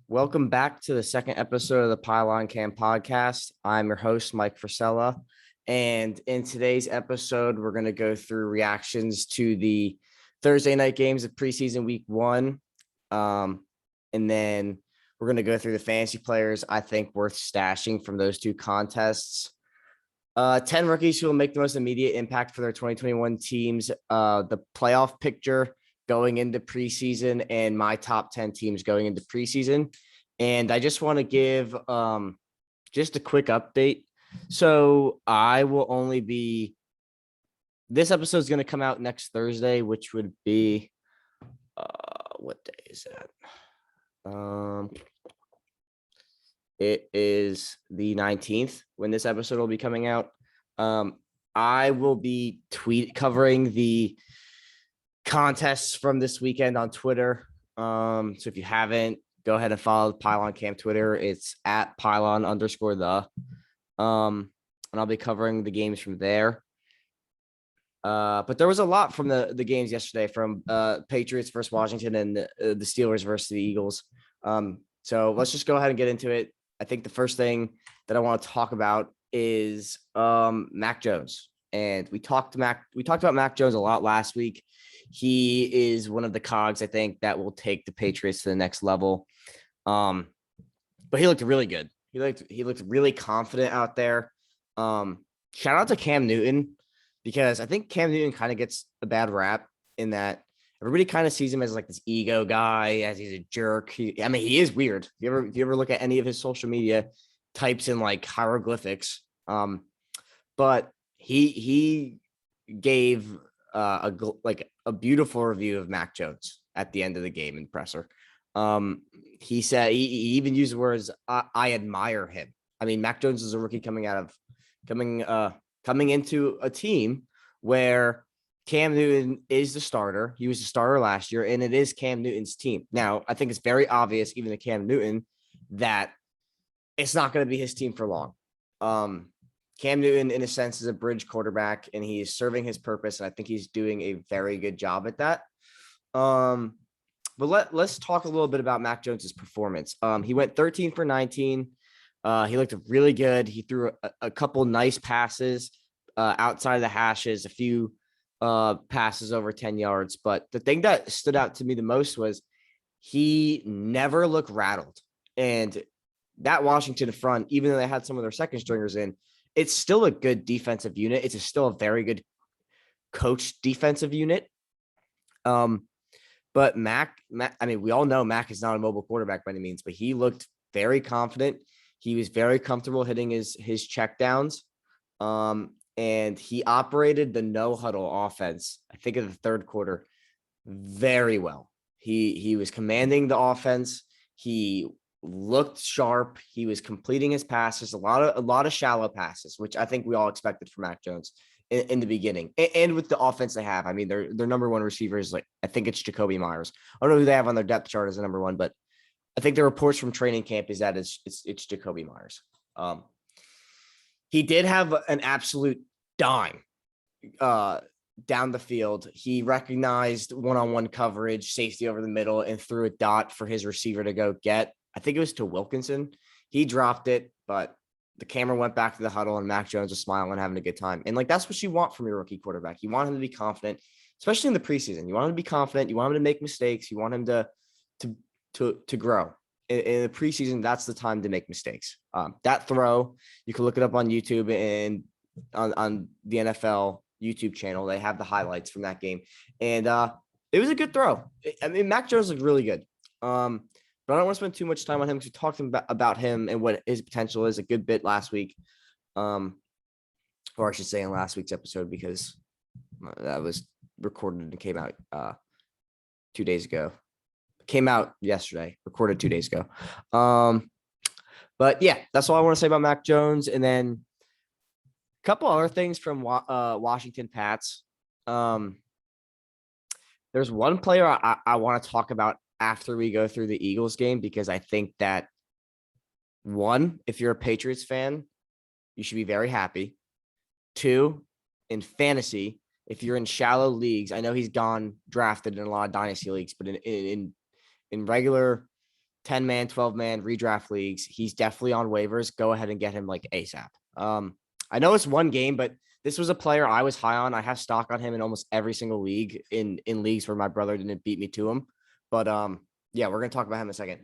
Welcome back to the second episode of the Pylon Cam Podcast. I'm your host, Mike Frisella. And in today's episode, we're going to go through reactions to the Thursday night games of preseason week one. And then we're going to go through the fantasy players I think worth stashing from those two contests. 10 rookies who will make the most immediate impact for their 2021 teams. The playoff picture going into preseason and my top 10 teams going into preseason. And I just want to give just a quick update. So I will only be, this episode is going to come out next Thursday, which would be, what day is that? It is the 19th when this episode will be coming out. I will be covering the contests from this weekend on Twitter. So if you haven't, go ahead and follow the Pylon Cam Twitter. It's at Pylon_the. And I'll be covering the games from there. But there was a lot from the games yesterday, from Patriots versus Washington and the Steelers versus the Eagles. So let's just go ahead and get into it. I think the first thing that I want to talk about is Mac Jones. And we talked about Mac Jones a lot last week. He is one of the cogs, I think, that will take the Patriots to the next level. But he looked really good. He looked really confident out there. Shout out to Cam Newton, because I think Cam Newton kind of gets a bad rap in that everybody kind of sees him as like this ego guy, as he's a jerk. He is weird. If you ever look at any of his social media, types in like hieroglyphics. But he gave a beautiful review of Mac Jones at the end of the game in the presser. He said he even used the words, I admire him. I mean, Mac Jones is a rookie coming into a team where Cam Newton is the starter. He was the starter last year, and it is Cam Newton's team. Now, I think it's very obvious, even to Cam Newton, that it's not going to be his team for long. Cam Newton, in a sense, is a bridge quarterback, and he's serving his purpose, and I think he's doing a very good job at that. But let's talk a little bit about Mac Jones's performance. He went 13 for 19. He looked really good. He threw a couple nice passes outside of the hashes, a few passes over 10 yards. But the thing that stood out to me the most was he never looked rattled. And that Washington front, even though they had some of their second stringers in, it's still a good defensive unit. It's still a very good coached defensive unit. But Mac, I mean, we all know Mac is not a mobile quarterback by any means, but he looked very confident. He was very comfortable hitting his checkdowns. And he operated the no huddle offense, I think, in the third quarter very well. He was commanding the offense. He looked sharp. He was completing his passes, a lot of shallow passes, which I think we all expected from Mac Jones in the beginning. And with the offense they have, I mean, their number one receiver is, like, I think it's Jacoby Myers. I don't know who they have on their depth chart as the number one, but I think the reports from training camp is that it's Jacoby Myers. He did have an absolute dime down the field. He recognized one-on-one coverage, safety over the middle, and threw a dot for his receiver to go get. I think it was to Wilkinson. He dropped it, but the camera went back to the huddle, and Mac Jones was smiling and having a good time. And, like, that's what you want from your rookie quarterback. You want him to be confident, especially in the preseason. You want him to be confident. You want him to make mistakes. You want him to grow. In the preseason, that's the time to make mistakes. That throw, you can look it up on YouTube and on the NFL YouTube channel. They have the highlights from that game. And it was a good throw. I mean, Mac Jones looked really good. But I don't want to spend too much time on him, because we talked about him and what his potential is a good bit last week. Or I should say in last week's episode, because that was recorded and came out 2 days ago. Came out yesterday, recorded 2 days ago. But yeah, that's all I want to say about Mac Jones. And then a couple other things from Washington Pats. There's one player I want to talk about after we go through the Eagles game, because I think that, one, if you're a Patriots fan, you should be very happy. Two, in fantasy, if you're in shallow leagues, I know he's gone drafted in a lot of dynasty leagues, but in regular 10-man, 12-man redraft leagues, he's definitely on waivers. Go ahead and get him like ASAP. I know it's one game, but this was a player I was high on. I have stock on him in almost every single league in leagues where my brother didn't beat me to him. But yeah, we're gonna talk about him in a second.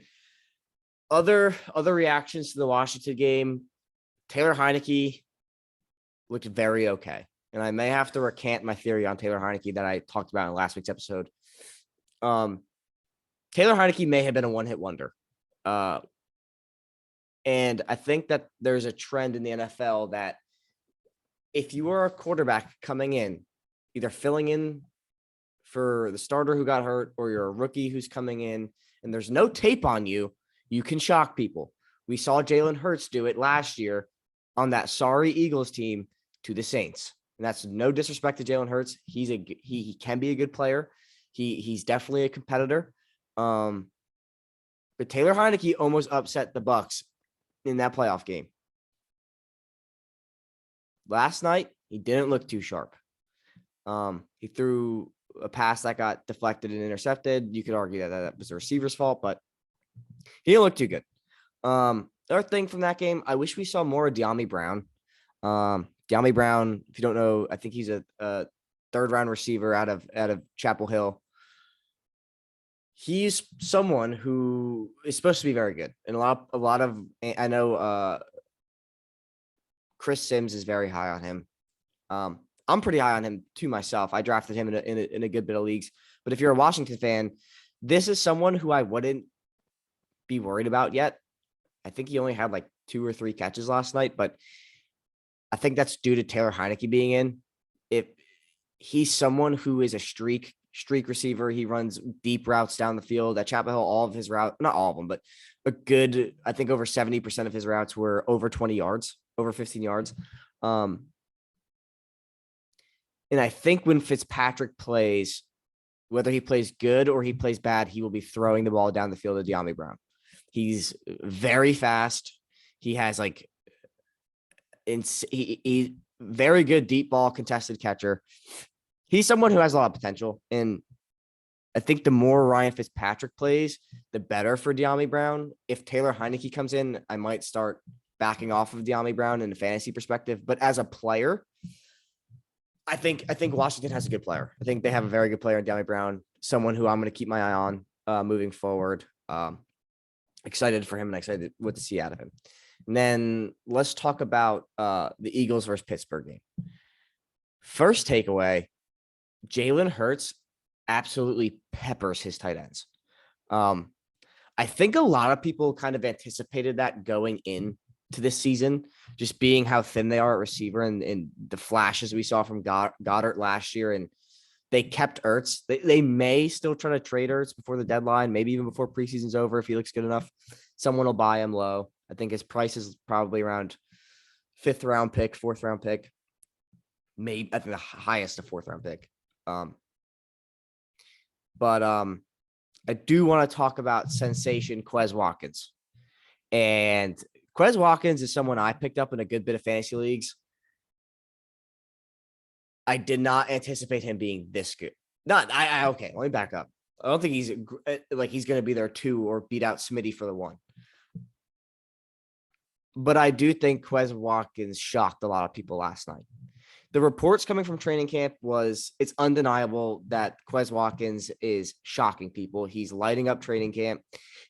Other reactions to the Washington game, Taylor Heineke looked very okay. And I may have to recant my theory on Taylor Heineke that I talked about in last week's episode. Taylor Heineke may have been a one-hit wonder. And I think that there's a trend in the NFL that if you are a quarterback coming in, either filling in for the starter who got hurt or you're a rookie who's coming in and there's no tape on you, you can shock people. We saw Jalen Hurts do it last year on that sorry Eagles team to the Saints. And that's no disrespect to Jalen Hurts. He can be a good player. He's definitely a competitor. But Taylor Heineke almost upset the Bucs in that playoff game. Last night, he didn't look too sharp. He threw a pass that got deflected and intercepted. You could argue that was the receiver's fault, but he didn't look too good. The other thing from that game, I wish we saw more of De'Ami Brown. De'Ami Brown, if you don't know, I think he's a third-round receiver out of Chapel Hill. He's someone who is supposed to be very good. And a lot of I know Chris Sims is very high on him. I'm pretty high on him too myself. I drafted him in a good bit of leagues. But if you're a Washington fan, this is someone who I wouldn't be worried about yet. I think he only had like 2 or 3 catches last night, but I think that's due to Taylor Heineke being in. If he's someone who is a streak receiver, he runs deep routes down the field. At Chapel Hill, all of his routes, not all of them, but a good, I think over 70% of his routes were over 20 yards, over 15 yards. And I think when Fitzpatrick plays, whether he plays good or he plays bad, he will be throwing the ball down the field to De'Ami Brown. He's very fast. He has like he very good deep ball contested catcher. He's someone who has a lot of potential. And I think the more Ryan Fitzpatrick plays, the better for De'Ami Brown. If Taylor Heineke comes in, I might start backing off of De'Ami Brown in a fantasy perspective. But as a player, I think Washington has a good player. I think they have a very good player in De'Ami Brown, someone who I'm going to keep my eye on moving forward. Excited for him and excited what to see out of him. And then let's talk about the Eagles versus Pittsburgh game. First takeaway, Jalen Hurts absolutely peppers his tight ends. I think a lot of people kind of anticipated that going in to this season, just being how thin they are at receiver and the flashes we saw from Goddard last year. And they kept Ertz. They may still try to trade Ertz before the deadline, maybe even before preseason's over. If he looks good enough, someone will buy him low. I think his price is probably around 4th round pick. Maybe I think the highest a 4th round pick. But I do want to talk about sensation Quez Watkins. And Quez Watkins is someone I picked up in a good bit of fantasy leagues. I did not anticipate him being this good. Okay, let me back up. I don't think he's going to be there 2 or beat out Smitty for the 1. But I do think Quez Watkins shocked a lot of people last night. The reports coming from training camp it's undeniable that Quez Watkins is shocking people. He's lighting up training camp.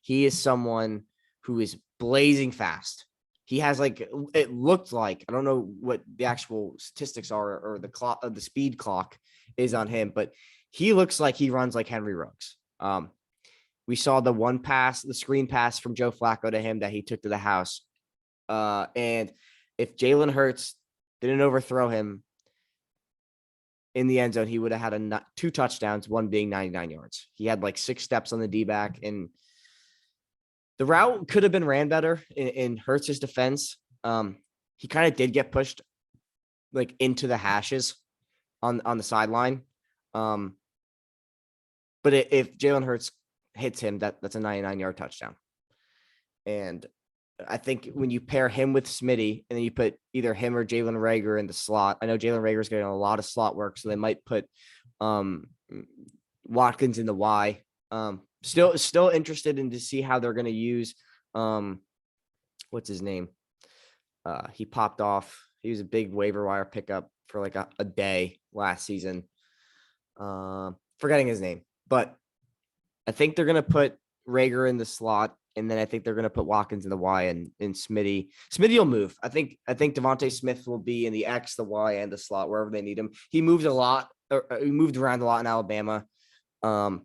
He is someone who is blazing fast. He has it looked like, I don't know what the actual statistics are or the clock, the speed clock is on him, but he looks like he runs like Henry Ruggs. We saw the screen pass from Joe Flacco to him that he took to the house. And if Jalen Hurts didn't overthrow him in the end zone, he would have had 2 touchdowns, one being 99 yards. He had 6 steps on the D-back, and the route could have been ran better in Hurts' defense. He kind of did get pushed into the hashes on the sideline. But if Jalen Hurts hits him, that's a 99-yard touchdown. And I think when you pair him with Smitty and then you put either him or Jalen Reagor in the slot, I know Jalen Reagor is getting a lot of slot work, so they might put Watkins in the Y. Still interested in to see how they're going to use what's his name? He popped off. He was a big waiver wire pickup for like a day last season. Forgetting his name, but I think they're going to put Rager in the slot, and then I think they're going to put Watkins in the Y and Smitty. Smitty will move. I think Devontae Smith will be in the X, the Y, and the slot wherever they need him. He moved a lot. He moved around a lot in Alabama. But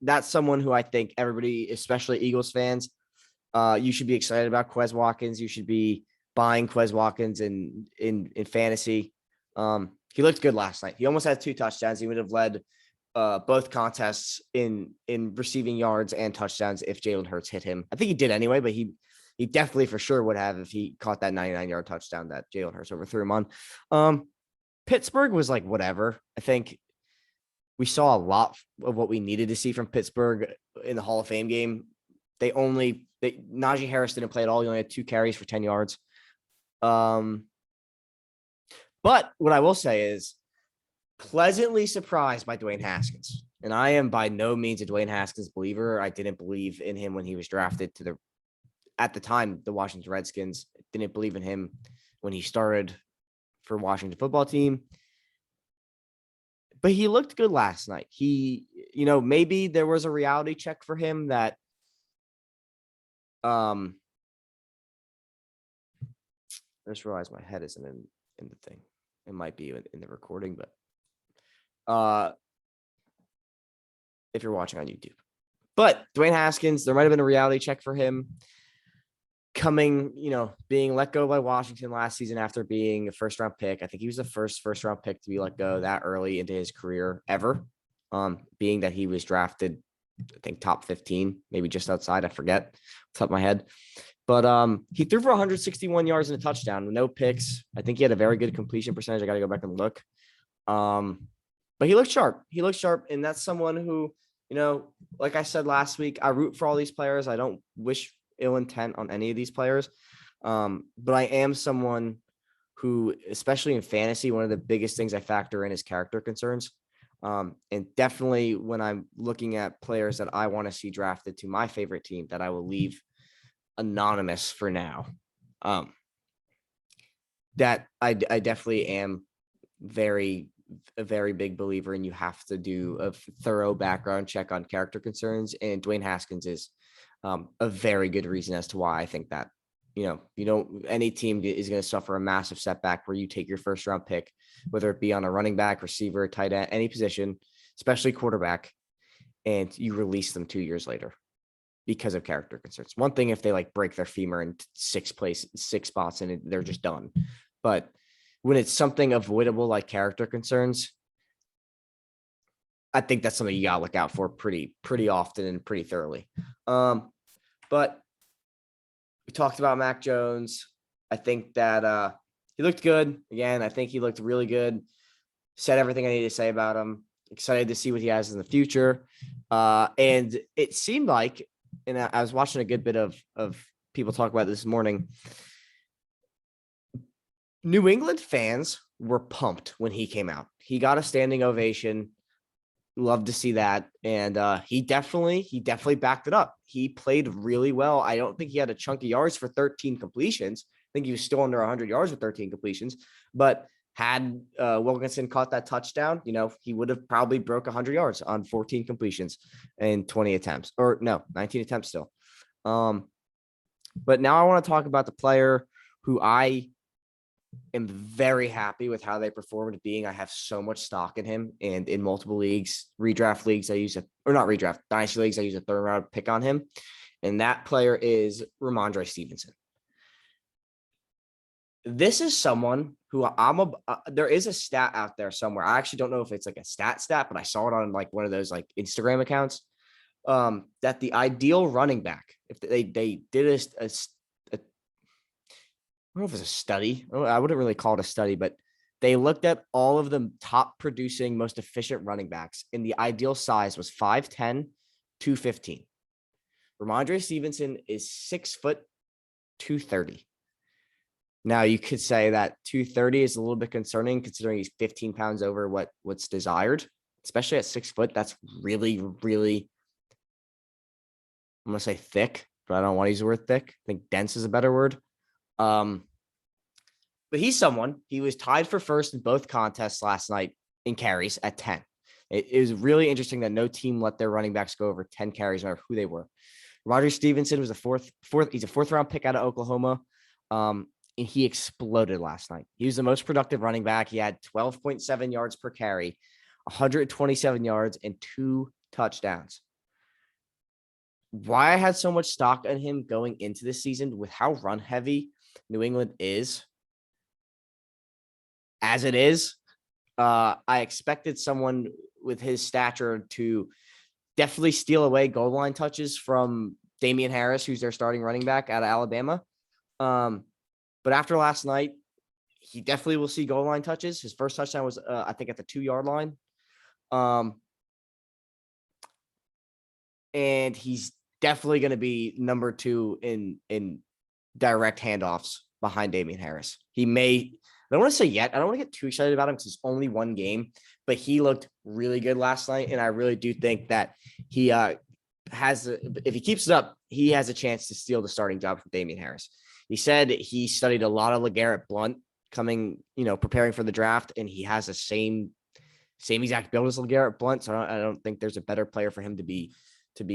that's someone who I think everybody, especially Eagles fans, you should be excited about. Quez Watkins. You should be buying Quez Watkins in fantasy. He looked good last night. He almost had 2 touchdowns. He would have led both contests in receiving yards and touchdowns if Jalen Hurts hit him. I think he did anyway, but he definitely for sure would have if he caught that 99-yard touchdown that Jalen Hurts overthrew him on. Pittsburgh was like whatever. I think we saw a lot of what we needed to see from Pittsburgh in the Hall of Fame game. Najee Harris didn't play at all. He only had 2 carries for 10 yards. But what I will say is pleasantly surprised by Dwayne Haskins. And I am by no means a Dwayne Haskins believer. I didn't believe in him when he was drafted at the time, the Washington Redskins. Didn't believe in him when he started for Washington football team. But he looked good last night. Maybe there was a reality check for him that I just realized my head isn't in the thing. It might be in the recording, but if you're watching on YouTube. But Dwayne Haskins, there might have been a reality check for him coming, being let go by Washington last season after being a first-round pick. I think he was the first-round pick to be let go that early into his career ever, being that he was drafted, I think, top 15, maybe just outside. I forget off the top of my head. But he threw for 161 yards and a touchdown with no picks. I think he had a very good completion percentage. I got to go back and look. But he looked sharp. And that's someone who, like I said last week, I root for all these players. I don't wish ill intent on any of these players. But I am someone who, especially in fantasy, one of the biggest things I factor in is character concerns. And definitely when I'm looking at players that I want to see drafted to my favorite team that I will leave anonymous for now, that I definitely am a very big believer in. You have to do a thorough background check on character concerns, and Dwayne Haskins is a very good reason as to why I think that, any team is going to suffer a massive setback where you take your first round pick, whether it be on a running back, receiver, tight end, any position, especially quarterback, and you release them 2 years later because of character concerns. One thing if they break their femur in 6 spots and they're just done. But when it's something avoidable like character concerns, I think that's something you got to look out for pretty often and pretty thoroughly. But we talked about Mac Jones. I think that he looked good. Again, I think he looked really good. Said everything I need to say about him. Excited to see what he has in the future. And it seemed like, and I was watching a good bit of people talk about this morning, New England fans were pumped when he came out. He got a standing ovation. Love to see that. And he definitely backed it up. He played really well. I don't think he had a chunk of yards for 13 completions. I think he was still under 100 yards with 13 completions. But had Wilkinson caught that touchdown, he would have probably broke 100 yards on 14 completions in 20 attempts. Or no, 19 attempts still. But now I want to talk about the player who I am very happy with how they performed, I have so much stock in him, and in multiple leagues, redraft leagues, dynasty leagues, I use a 3rd round pick on him. And that player is Ramondre Stevenson. This is someone who there is a stat out there somewhere. I actually don't know if it's like a stat, but I saw it on one of those Instagram accounts, that the ideal running back, if they did I don't know if it's a study. I wouldn't really call it a study, but they looked at all of the top producing, most efficient running backs, and the ideal size was 5'10", 215. Ramondre Stevenson is 6 foot, 230. Now you could say that 230 is a little bit concerning considering he's 15 pounds over what's desired. especially at 6 foot. That's really, really, I'm going to say thick, but I don't want to use the word thick. I think dense is a better word. But he's someone, he was tied for first in both contests last night in carries at 10. It was really interesting that no team let their running backs go over 10 carries, no matter who they were. Roger Stevenson was he's a fourth round pick out of Oklahoma. And he exploded last night. He was the most productive running back. He had 12.7 yards per carry, 127 yards, and 2 touchdowns. Why I had so much stock in him going into this season with how run heavy New England is, as it is, I expected someone with his stature to definitely steal away goal line touches from Damian Harris, who's their starting running back out of Alabama. But after last night, he definitely will see goal line touches. His first touchdown was, I think, at the 2-yard line. And he's definitely going to be number 2 in direct handoffs behind Damian Harris. He may, I don't want to say yet, I don't want to get too excited about him because it's only one game, but he looked really good last night. And I really do think that he if he keeps it up, he has a chance to steal the starting job from Damian Harris. He said he studied a lot of LeGarrette Blount preparing for the draft, and he has the same exact build as LeGarrette Blount. So I don't think there's a better player for him to be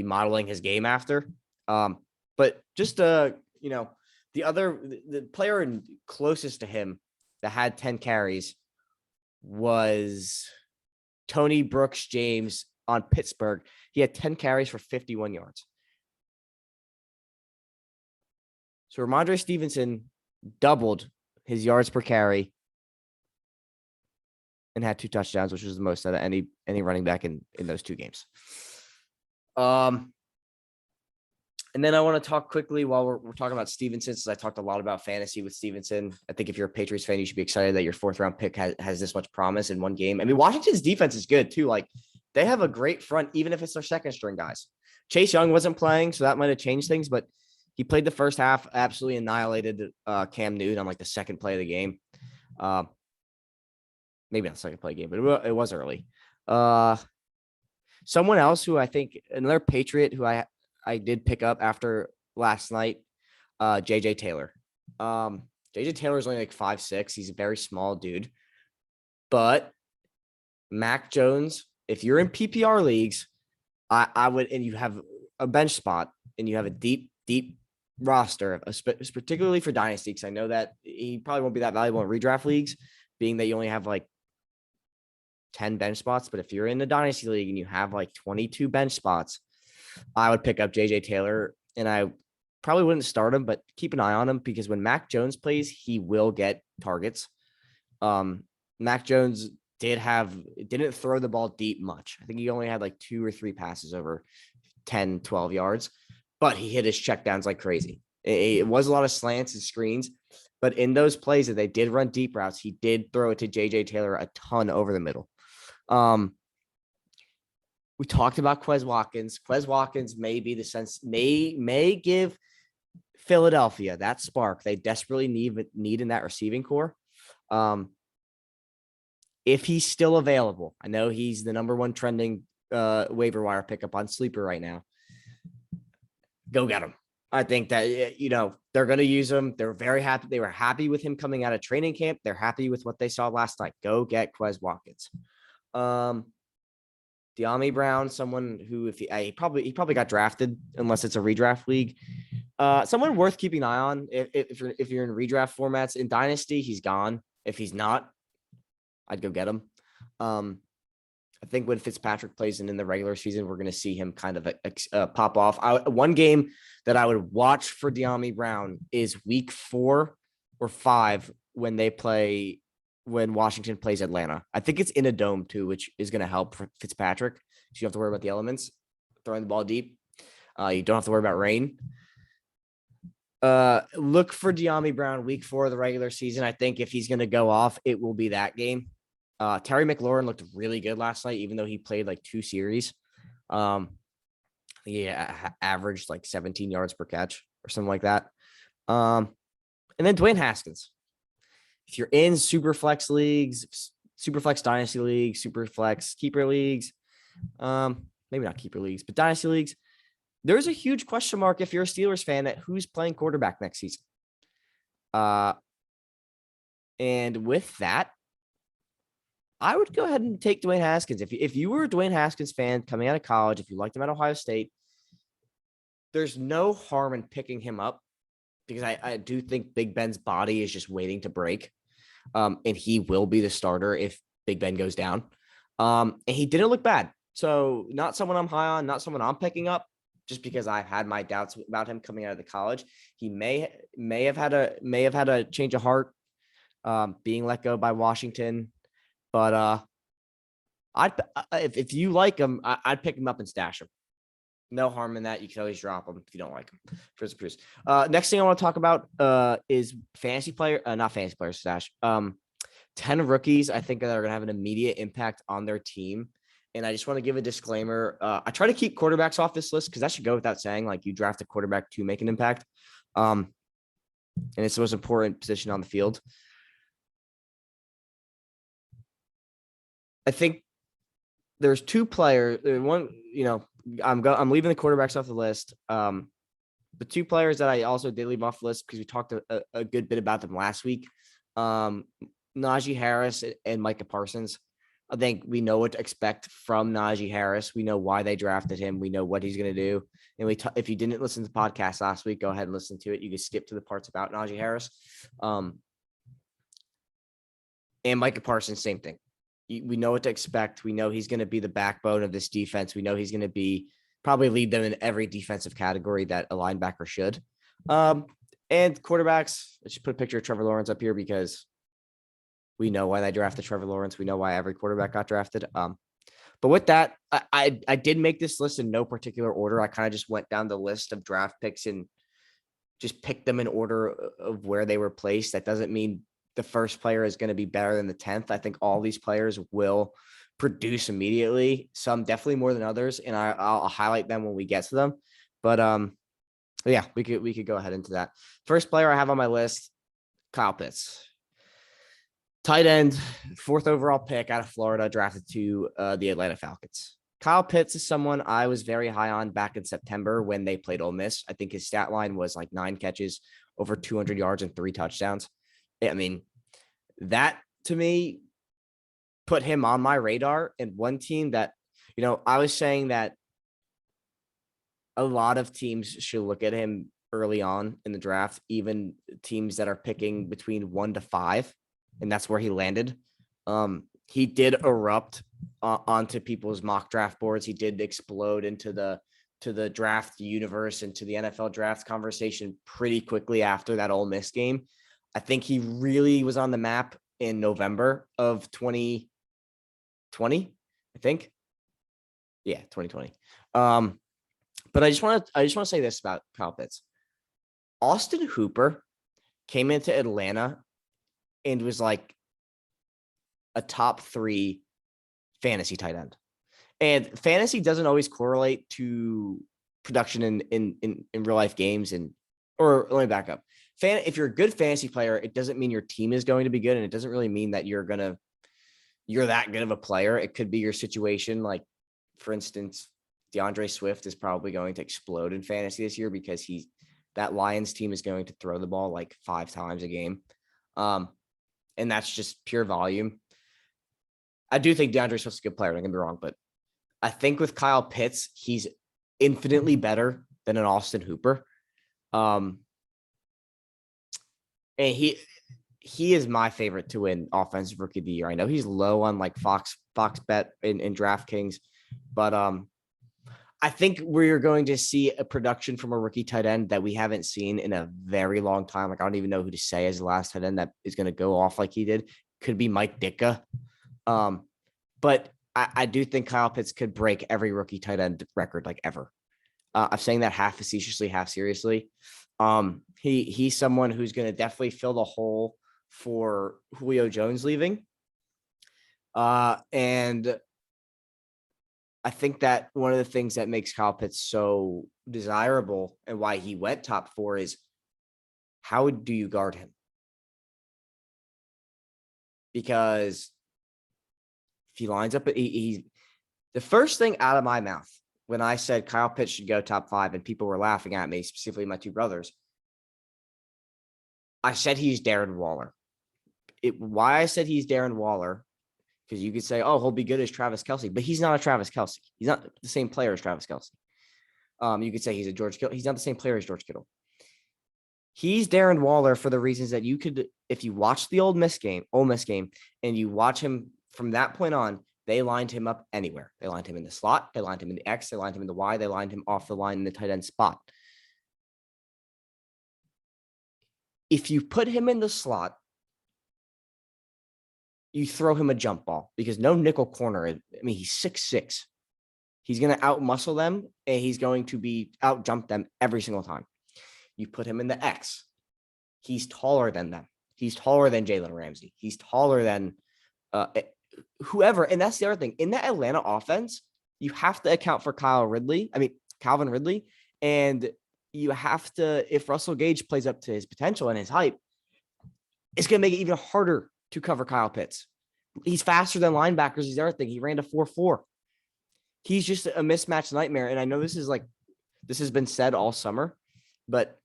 modeling his game after. But just the player closest to him that had 10 carries was Tony Brooks James on Pittsburgh. He had 10 carries for 51 yards. So Ramondre Stevenson doubled his yards per carry and had 2 touchdowns, which was the most out of any running back in those 2 games. And then I want to talk quickly while we're talking about Stevenson, since I talked a lot about fantasy with Stevenson. I think if you're a Patriots fan, you should be excited that your 4th round pick has this much promise in one game. I mean, Washington's defense is good too. Like, they have a great front, even if it's their second string guys. Chase Young wasn't playing, so that might have changed things, but he played the first half, absolutely annihilated Cam Newton on like the second play of the game. Maybe not the second play of the game, but it was early. Someone else who I think, another Patriot who I did pick up after last night, JJ Taylor. JJ Taylor is only like 5'6". He's a very small dude. But Mac Jones, if you're in PPR leagues, I would, and you have a bench spot and you have a deep roster, particularly for Dynasty, because I know that he probably won't be that valuable in redraft leagues, being that you only have like 10 bench spots. But if you're in the Dynasty league and you have like 22 bench spots, I would pick up JJ Taylor, and I probably wouldn't start him, but keep an eye on him because when Mac Jones plays, he will get targets. Mac Jones didn't throw the ball deep much. I think he only had like 2 or 3 passes over 10, 12 yards, but he hit his checkdowns like crazy. It was a lot of slants and screens, but in those plays that they did run deep routes, he did throw it to JJ Taylor a ton over the middle. We talked about Quez Watkins. Quez Watkins may be may give Philadelphia that spark they desperately need in that receiving core. If he's still available, I know he's the number 1 trending waiver wire pickup on Sleeper right now. Go get him. I think that, they're going to use him. They're very happy. They were happy with him coming out of training camp. They're happy with what they saw last night. Go get Quez Watkins. De'Ami Brown, someone who, he probably got drafted unless it's a redraft league. Someone worth keeping an eye on if you're in redraft formats. In Dynasty, he's gone. If he's not, I'd go get him. I think when Fitzpatrick plays in the regular season, we're going to see him kind of pop off. One game that I would watch for De'Ami Brown is week 4 or 5 when Washington plays Atlanta. I think it's in a dome too, which is going to help for Fitzpatrick. So you don't have to worry about the elements, throwing the ball deep. You don't have to worry about rain. Look for De'Ami Brown week 4 of the regular season. I think if he's going to go off, it will be that game. Terry McLaurin looked really good last night, even though he played like 2 series. He averaged like 17 yards per catch or something like that. And then Dwayne Haskins. If you're in super flex leagues, Superflex dynasty leagues, Superflex keeper leagues, maybe not keeper leagues, but dynasty leagues. There's a huge question mark if you're a Steelers fan at who's playing quarterback next season. And with that, I would go ahead and take Dwayne Haskins. If you were a Dwayne Haskins fan coming out of college, if you liked him at Ohio State, there's no harm in picking him up because I do think Big Ben's body is just waiting to break. And he will be the starter if Big Ben goes down. And he didn't look bad. So not someone I'm high on, not someone I'm picking up, just because I've had my doubts about him coming out of the college. He may have had a change of heart, being let go by Washington. But if you like him, I'd pick him up and stash him. No harm in that. You can always drop him if you don't like him. Next thing I want to talk about is not fantasy player stash. 10 rookies I think that are going to have an immediate impact on their team. And I just want to give a disclaimer. I try to keep quarterbacks off this list because that should go without saying. Like, you draft a quarterback to make an impact. And it's the most important position on the field. I think there's two players. One, I'm leaving the quarterbacks off the list. The two players that I also did leave off the list because we talked a good bit about them last week. Najee Harris and Micah Parsons. I think we know what to expect from Najee Harris. We know why they drafted him. We know what he's going to do. And if you didn't listen to the podcast last week, go ahead and listen to it. You can skip to the parts about Najee Harris. And Micah Parsons, same thing. We know what to expect. We know he's going to be the backbone of this defense. We know he's going to probably lead them in every defensive category that a linebacker should. And quarterbacks, let's just put a picture of Trevor Lawrence up here because we know why they drafted Trevor Lawrence. We know why every quarterback got drafted. But with that, I did make this list in no particular order. I kind of just went down the list of draft picks and just picked them in order of where they were placed. That doesn't mean the first player is going to be better than the 10th. I think all these players will produce immediately. Some definitely more than others, and I'll highlight them when we get to them. But yeah, we could go ahead into that. First player I have on my list, Kyle Pitts. Tight end, 4th overall pick out of Florida, drafted to the Atlanta Falcons. Kyle Pitts is someone I was very high on back in September when they played Ole Miss. I think his stat line was like 9 catches, over 200 yards, and 3 touchdowns. I mean, that to me put him on my radar. And one team that, I was saying that a lot of teams should look at him early on in the draft, even teams that are picking between 1 to 5. And that's where he landed. He did erupt onto people's mock draft boards. He did explode into the draft universe, into the NFL draft conversation pretty quickly after that Ole Miss game. I think he really was on the map in November of 2020, I think. Yeah, 2020. But I just want to say this about Kyle Pitts. Austin Hooper came into Atlanta and was like a top 3 fantasy tight end. And fantasy doesn't always correlate to production in real life games. Or let me back up. If you're a good fantasy player, it doesn't mean your team is going to be good. And it doesn't really mean that you're that good of a player. It could be your situation. Like, for instance, DeAndre Swift is probably going to explode in fantasy this year because that Lions team is going to throw the ball like 5 times a game. And that's just pure volume. I do think DeAndre Swift's a good player. Don't get me wrong, but I think with Kyle Pitts, he's infinitely better than an Austin Hooper. And he is my favorite to win Offensive Rookie of the Year. I know he's low on like Fox Bet in DraftKings, but I think we're going to see a production from a rookie tight end that we haven't seen in a very long time. Like, I don't even know who to say as the last tight end that is going to go off like he did. Could be Mike Ditka. But I do think Kyle Pitts could break every rookie tight end record like ever. I'm saying that half facetiously, half seriously. He's someone who's going to definitely fill the hole for Julio Jones leaving. And I think that one of the things that makes Kyle Pitts so desirable and why he went top 4 is how do you guard him? Because If he lines up, he the first thing out of my mouth when I said Kyle Pitts should go top 5 and people were laughing at me, specifically my two brothers, I said he's Darren Waller. Why I said he's Darren Waller, because you could say, oh, he'll be good as Travis Kelce, but he's not a Travis Kelce. He's not the same player as Travis Kelce. You could say he's a George Kittle. He's not the same player as George Kittle. He's Darren Waller for the reasons that you could, if you watch the Ole Miss game, and you watch him from that point on, they lined him up anywhere. They lined him in the slot. They lined him in the X. They lined him in the Y. They lined him off the line in the tight end spot. If you put him in the slot, you throw him a jump ball because no nickel corner. I mean, he's 6'6". He's going to out-muscle them, and he's going to be out-jump them every single time. You put him in the X. He's taller than them. He's taller than Jalen Ramsey. He's taller than whoever. And that's the other thing. In that Atlanta offense, you have to account for Calvin Ridley. And you have to, if Russell Gage plays up to his potential and his hype, it's going to make it even harder to cover Kyle Pitts. He's faster than linebackers. He's the other thing. He ran to 4.4. He's just a mismatch nightmare. And I know this has been said all summer, but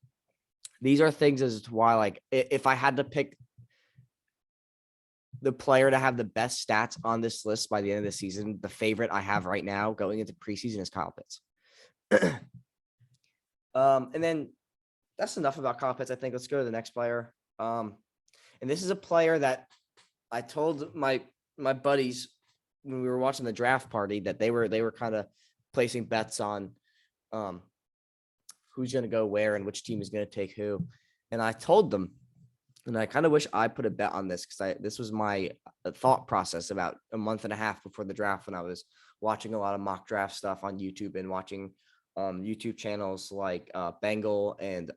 these are things as to why, like, if I had to pick the player to have the best stats on this list by the end of the season, the favorite I have right now going into preseason is Kyle Pitts. And then that's enough about Kyle Pitts. I think let's go to the next player. And this is a player that I told my buddies when we were watching the draft party that they were kind of placing bets on who's going to go where and which team is going to take who. And I told them, and I kind of wish I put a bet on this because this was my thought process about a month and a half before the draft when I was watching a lot of mock draft stuff on YouTube and watching YouTube channels like Bengal and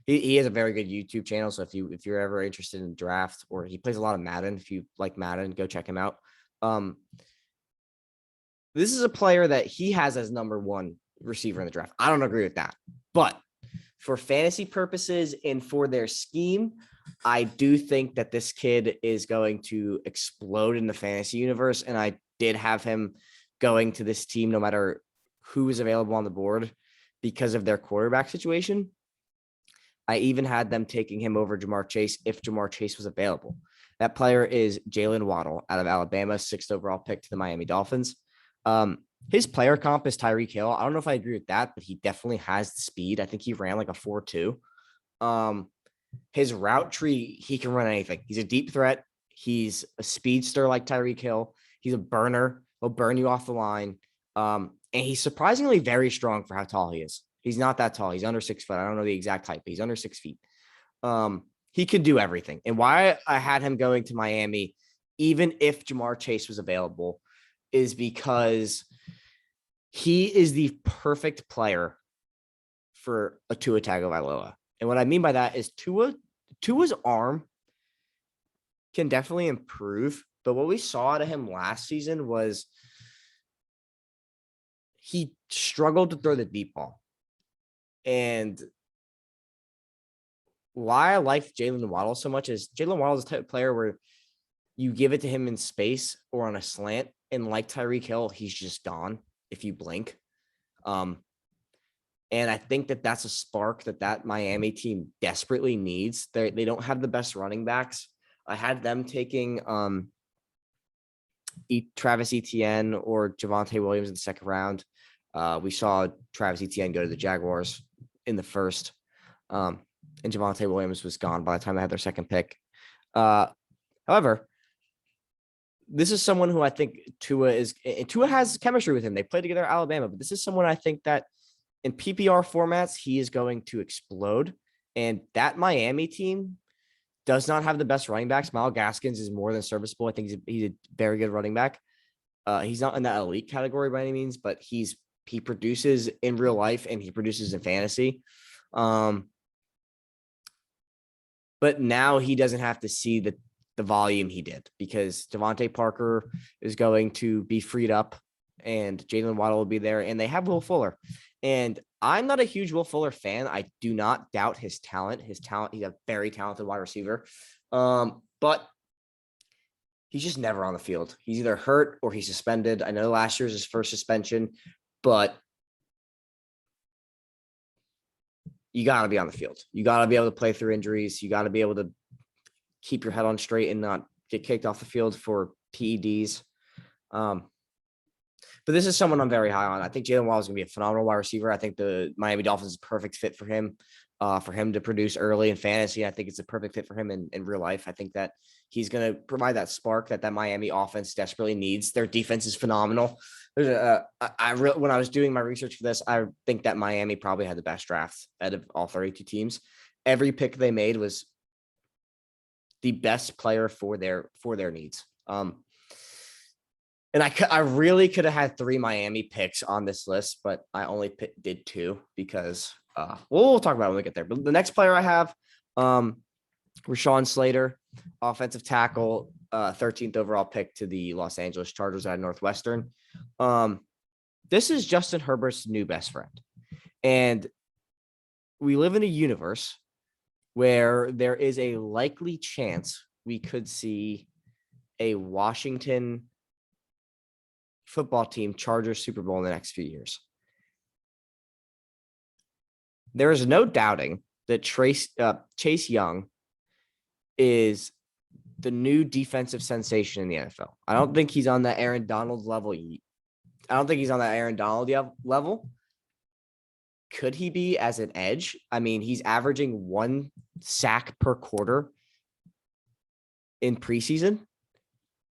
he has a very good YouTube channel. So if you're ever interested in draft, or he plays a lot of Madden, if you like Madden, go check him out. This is a player that he has as number 1 receiver in the draft. I don't agree with that, but for fantasy purposes and for their scheme, I do think that this kid is going to explode in the fantasy universe. And I did have him going to this team no matter who is available on the board because of their quarterback situation. I even had them taking him over Jamar Chase if Jamar Chase was available. That player is Jalen Waddle out of Alabama, 6th overall pick to the Miami Dolphins. His player comp is Tyreek Hill. I don't know if I agree with that, but he definitely has the speed. I think he ran like a 4.2. His route tree, he can run anything. He's a deep threat. He's a speedster like Tyreek Hill. He's a burner. He'll burn you off the line. And he's surprisingly very strong for how tall he is. He's not that tall. He's under 6 foot. I don't know the exact height, but he's under 6 feet. He could do everything. And why I had him going to Miami, even if Jamar Chase was available, is because he is the perfect player for a Tua Tagovailoa. And what I mean by that is Tua's arm can definitely improve. But what we saw out of him last season was he struggled to throw the deep ball. And why I like Jalen Waddle so much is Jalen Waddle is the type of player where you give it to him in space or on a slant, and like Tyreek Hill, he's just gone if you blink. And I think that that's a spark that Miami team desperately needs. They don't have the best running backs. I had them taking Travis Etienne or Javonte Williams in the second round. We saw Travis Etienne go to the Jaguars in the first, and Javonte Williams was gone by the time they had their second pick. However, this is someone who I think Tua has chemistry with him. They play together at Alabama, but this is someone I think that in PPR formats, he is going to explode. And that Miami team does not have the best running backs. Myles Gaskins is more than serviceable. I think he's a very good running back. He's not in that elite category by any means, but he produces in real life and he produces in fantasy. But now he doesn't have to see the volume he did because Devontae Parker is going to be freed up and Jalen Waddle will be there, and they have Will Fuller. And I'm not a huge Will Fuller fan. I do not doubt his talent. He's a very talented wide receiver. But he's just never on the field. He's either hurt or he's suspended. I know last year's his first suspension, but you got to be on the field. You got to be able to play through injuries. You got to be able to keep your head on straight and not get kicked off the field for PEDs. But this is someone I'm very high on. I think Jalen Waddle is going to be a phenomenal wide receiver. I think the Miami Dolphins is a perfect fit for him to produce early in fantasy. I think it's a perfect fit for him in real life. I think that he's going to provide that spark that Miami offense desperately needs. Their defense is phenomenal. When I was doing my research for this, I think that Miami probably had the best draft out of all 32 teams. Every pick they made was the best player for their needs. And I really could have had 3 Miami picks on this list, but I only did 2 because we'll talk about it when we get there. But the next player I have, Rashawn Slater, offensive tackle, 13th overall pick to the Los Angeles Chargers out of Northwestern. This is Justin Herbert's new best friend. And we live in a universe where there is a likely chance we could see a Washington football team Chargers Super Bowl in the next few years. There is no doubting that Chase Young is the new defensive sensation in the NFL. I don't think he's on that Aaron Donald level. Could he be as an edge? I mean, he's averaging 1 sack per quarter in preseason.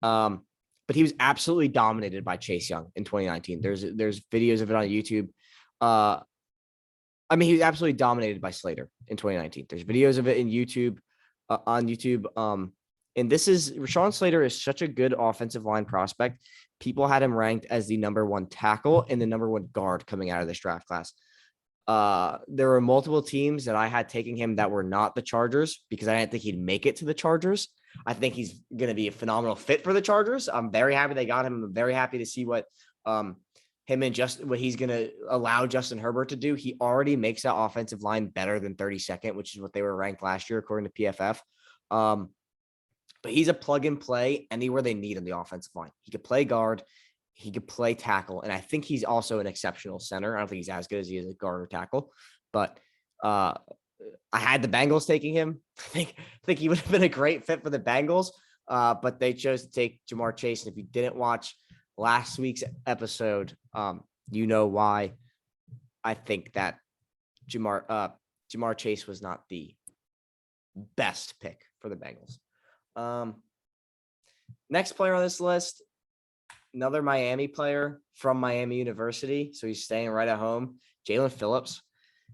But he was absolutely dominated by Chase Young in 2019. There's videos of it on YouTube. He was absolutely dominated by Slater in 2019. There's videos of it in YouTube, on YouTube. And Rashawn Slater is such a good offensive line prospect. People had him ranked as the number 1 tackle and the number 1 guard coming out of this draft class. There were multiple teams that I had taking him that were not the Chargers because I didn't think he'd make it to the Chargers. I think he's going to be a phenomenal fit for the Chargers. I'm very happy they got him. I'm very happy to see what what he's going to allow Justin Herbert to do. He already makes that offensive line better than 32nd, which is what they were ranked last year, according to PFF. But he's a plug and play anywhere they need on the offensive line. He could play guard. He could play tackle. And I think he's also an exceptional center. I don't think he's as good as he is a guard or tackle, but I had the Bengals taking him. I think he would have been a great fit for the Bengals, but they chose to take Jamar Chase. And if you didn't watch last week's episode, you know why I think that Jamar Chase was not the best pick for the Bengals. Next player on this list, another Miami player from Miami University. So he's staying right at home, Jalen Phillips.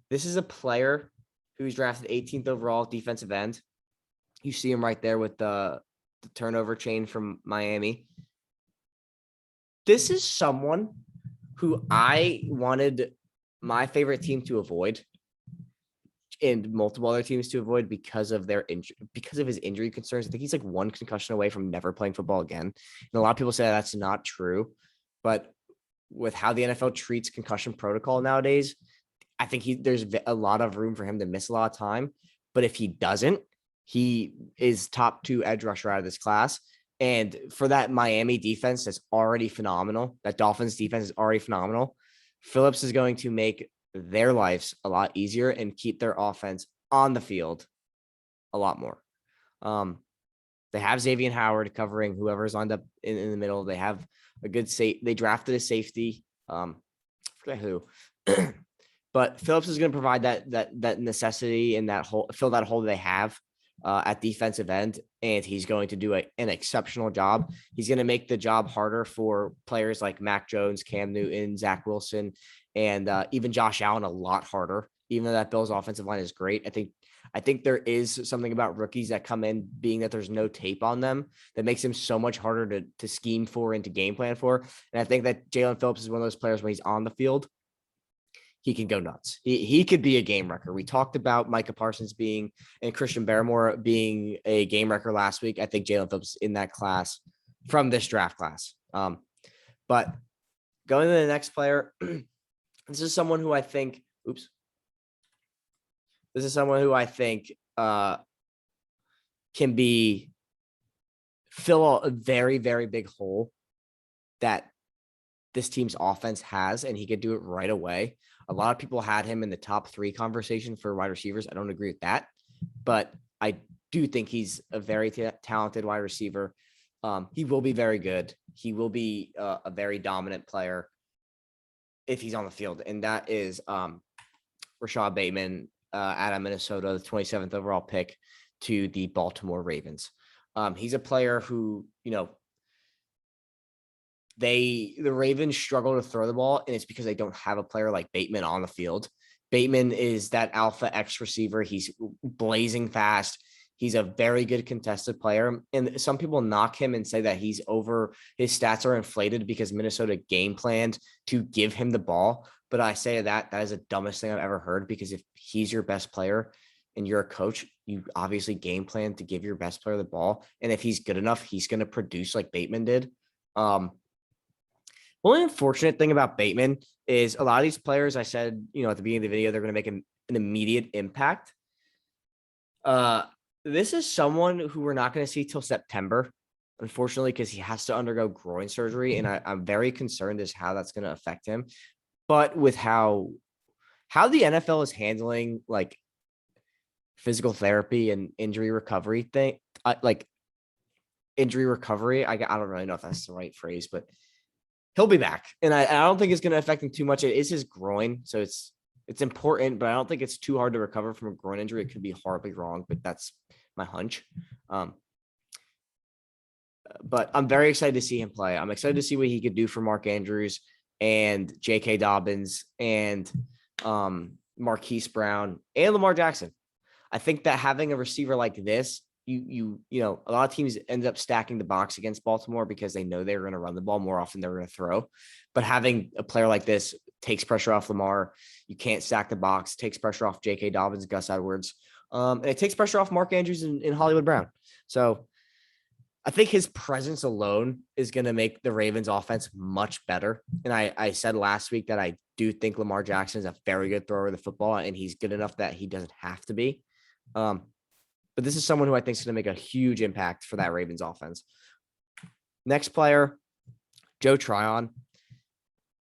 This is a player who's drafted 18th overall defensive end. You see him right there with the turnover chain from Miami. This is someone who I wanted my favorite team to avoid and multiple other teams to avoid because of his injury concerns. I think he's like 1 concussion away from never playing football again. And a lot of people say that's not true, but with how the NFL treats concussion protocol nowadays, I think there's a lot of room for him to miss a lot of time. But if he doesn't, he is top 2 edge rusher out of this class. And for that Miami defense that's already phenomenal, that Dolphins defense is already phenomenal, Phillips is going to make their lives a lot easier and keep their offense on the field a lot more. They have Xavier Howard covering whoever's lined up in the middle. They have a good they drafted a safety. I forget who. But Phillips is going to provide that necessity and fill that hole they have at defensive end, and he's going to do an exceptional job. He's going to make the job harder for players like Mac Jones, Cam Newton, Zach Wilson, and even Josh Allen a lot harder. Even though that Bills offensive line is great, I think there is something about rookies that come in, being that there's no tape on them, that makes them so much harder to scheme for and to game plan for. And I think that Jalen Phillips is one of those players when he's on the field, he can go nuts. He could be a game wrecker. We talked about Micah Parsons and Christian Barmore being a game wrecker last week. I think Jalen Phillips in that class from this draft class. But going to the next player, this is someone who I think can be fill a very, very big hole that this team's offense has, and he could do it right away. A lot of people had him in the top 3 conversation for wide receivers. I don't agree with that, but I do think he's a very talented wide receiver. He will be very good. He will be a very dominant player if he's on the field, and that is Rashad Bateman out of Minnesota, the 27th overall pick to the Baltimore Ravens. He's a player who, the Ravens struggle to throw the ball, and it's because they don't have a player like Bateman on the field. Bateman is that alpha X receiver. He's blazing fast. He's a very good contested player. And some people knock him and say that his stats are inflated because Minnesota game planned to give him the ball. But I say that is the dumbest thing I've ever heard, because if he's your best player and you're a coach, you obviously game plan to give your best player the ball. And if he's good enough, he's going to produce like Bateman did. The only unfortunate thing about Bateman is a lot of these players, I said, at the beginning of the video, they're going to make an immediate impact. This is someone who we're not going to see till September, unfortunately, because he has to undergo groin surgery. And I'm very concerned as how that's going to affect him. But with how the NFL is handling like physical therapy and injury recovery I don't really know if that's the right phrase, but he'll be back. And I don't think it's going to affect him too much. It is his groin, so it's important, but I don't think it's too hard to recover from a groin injury. It could be horribly wrong, but that's my hunch. But I'm very excited to see him play. I'm excited to see what he could do for Mark Andrews and J.K. Dobbins and Marquise Brown and Lamar Jackson. I think that having a receiver like this, a lot of teams end up stacking the box against Baltimore because they know they're going to run the ball more often than they're going to throw. But having a player like this takes pressure off Lamar. You can't stack the box, takes pressure off J.K. Dobbins, Gus Edwards. And it takes pressure off Mark Andrews and Hollywood Brown. So I think his presence alone is going to make the Ravens offense much better. And I said last week that I do think Lamar Jackson is a very good thrower of the football, and he's good enough that he doesn't have to be. But this is someone who I think is going to make a huge impact for that Ravens offense. Next player, Joe Tryon.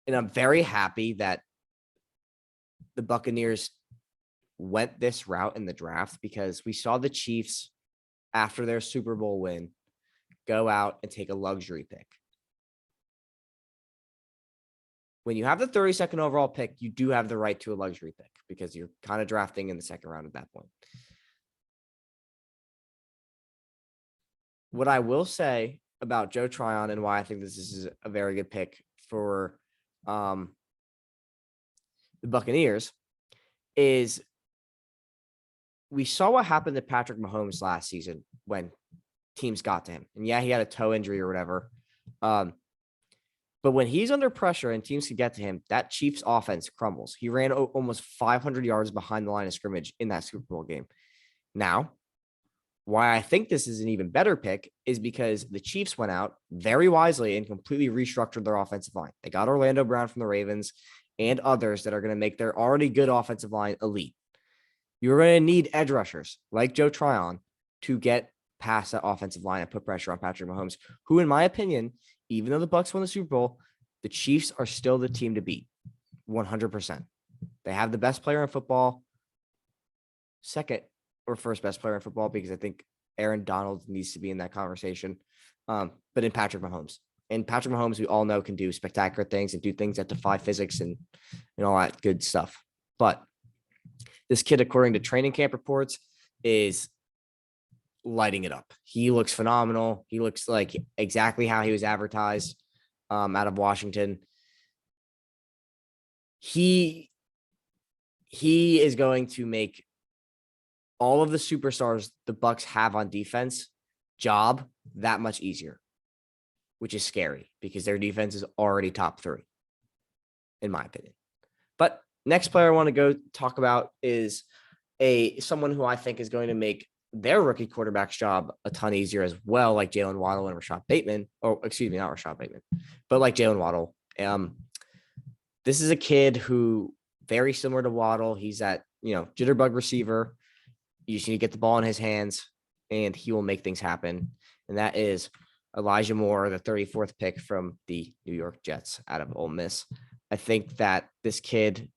And I'm very happy that the Buccaneers went this route in the draft, because we saw the Chiefs, after their Super Bowl win, go out and take a luxury pick. When you have the 32nd overall pick, you do have the right to a luxury pick, because you're kind of drafting in the second round at that point. What I will say about Joe Tryon and why I think this is a very good pick for the Buccaneers is we saw what happened to Patrick Mahomes last season when teams got to him. And yeah, he had a toe injury or whatever. But when he's under pressure and teams can get to him, that Chiefs offense crumbles. He ran almost 500 yards behind the line of scrimmage in that Super Bowl game. Now, why I think this is an even better pick is because the Chiefs went out very wisely and completely restructured their offensive line. They got Orlando Brown from the Ravens and others that are going to make their already good offensive line elite. You're going to need edge rushers like Joe Tryon to get past that offensive line and put pressure on Patrick Mahomes, who, in my opinion, even though the Bucs won the Super Bowl, the Chiefs are still the team to beat 100%. They have the best player in football, second or first best player in football, because I think Aaron Donald needs to be in that conversation. But in Patrick Mahomes. And Patrick Mahomes, we all know, can do spectacular things and do things that defy physics and all that good stuff. But this kid, according to training camp reports, is lighting it up. He looks phenomenal. He looks like exactly how he was advertised out of Washington. He is going to make all of the superstars the Bucs have on defense job that much easier, which is scary because their defense is already top 3, in my opinion. But next player I want to go talk about is someone who I think is going to make their rookie quarterback's job a ton easier as well, like Jalen Waddle and Rashad Bateman. Oh, excuse me, not Rashad Bateman, but like Jalen Waddle. This is a kid who, very similar to Waddle, he's that, jitterbug receiver. You just need to get the ball in his hands, and he will make things happen. and that is Elijah Moore, the 34th pick from the New York Jets out of Ole Miss. I think that this kid,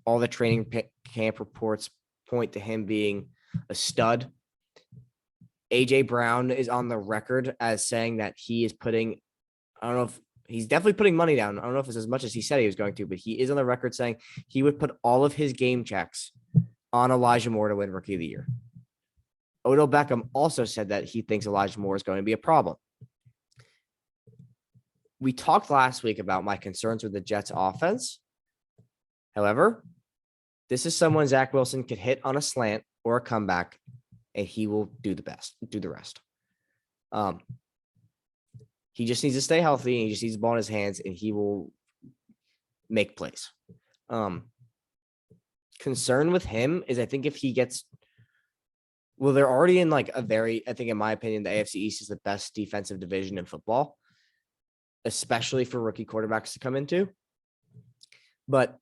all the training camp reports point to him being a stud. A.J. Brown is on the record as saying that he is putting, I don't know if he's definitely putting money down. I don't know if it's as much as he said he was going to, but he is on the record saying he would put all of his game checks on Elijah Moore to win Rookie of the Year. Odell Beckham also said that he thinks Elijah Moore is going to be a problem. We talked last week about my concerns with the Jets offense. However, this is someone Zach Wilson could hit on a slant or a comeback, and he will do the rest. He just needs to stay healthy, and he just needs the ball in his hands, and he will make plays. Concern with him is I think if he gets – well, they're already in like a very – I think in my opinion, the AFC East is the best defensive division in football, especially for rookie quarterbacks to come into. But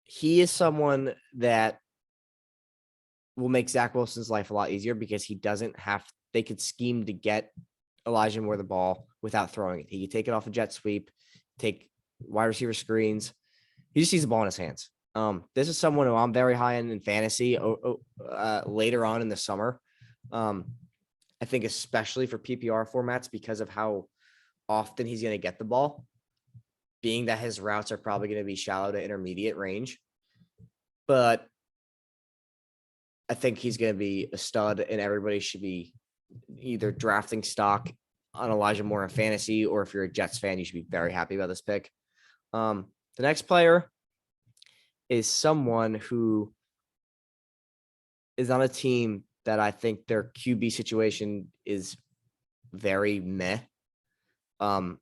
he is someone that will make Zach Wilson's life a lot easier because he doesn't have – they could scheme to get Elijah Moore the ball without throwing it. He could take it off a jet sweep, take wide receiver screens. He just needs the ball in his hands. This is someone who I'm very high in fantasy later on in the summer. I think especially for PPR formats because of how often he's going to get the ball, being that his routes are probably going to be shallow to intermediate range. But I think he's going to be a stud, and everybody should be either drafting stock on Elijah Moore in fantasy, or if you're a Jets fan, you should be very happy about this pick. The next player is someone who is on a team that I think their QB situation is very meh. They're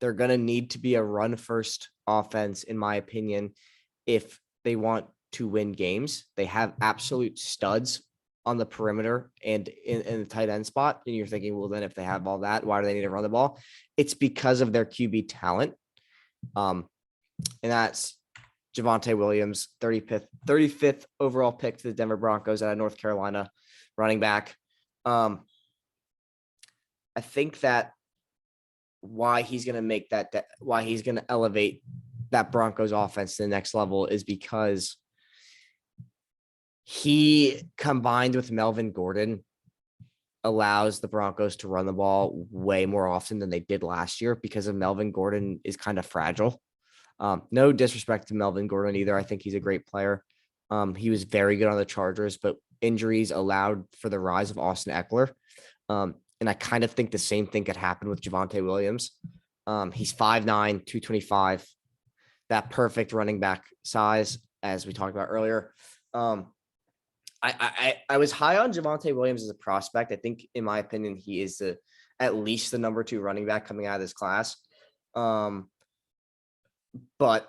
going to need to be a run-first offense, in my opinion, if they want to win games. They have absolute studs on the perimeter and in the tight end spot. And you're thinking, well, then if they have all that, why do they need to run the ball? It's because of their QB talent. And that's Javonte Williams, 35th overall pick to the Denver Broncos out of North Carolina, running back. I think that why he's going to make that why he's going to elevate that Broncos offense to the next level is because he, combined with Melvin Gordon, allows the Broncos to run the ball way more often than they did last year because of Melvin Gordon is kind of fragile. No disrespect to Melvin Gordon either. I think he's a great player. He was very good on the Chargers, but injuries allowed for the rise of Austin Eckler. And I kind of think the same thing could happen with Javonte Williams. He's 5'9", 225, that perfect running back size, as we talked about earlier. I was high on Javonte Williams as a prospect. I think, in my opinion, he is at least the number 2 running back coming out of this class. But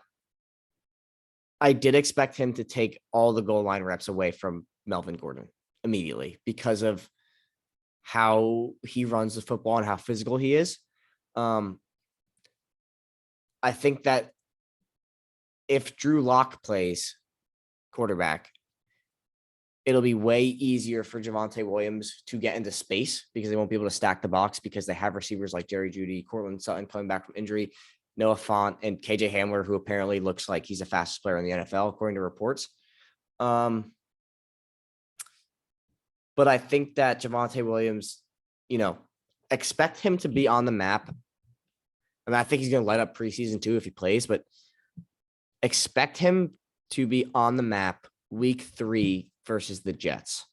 I did expect him to take all the goal line reps away from Melvin Gordon immediately because of how he runs the football and how physical he is. I think that if Drew Lock plays quarterback, it'll be way easier for Javonte Williams to get into space because they won't be able to stack the box because they have receivers like Jerry Jeudy, Cortland Sutton coming back from injury, Noah Fant, and KJ Hamler, who apparently looks like he's the fastest player in the NFL, according to reports. But I think that Javonte Williams, expect him to be on the map. I mean, I think he's going to light up preseason too if he plays, but expect him to be on the map week 3 versus the Jets.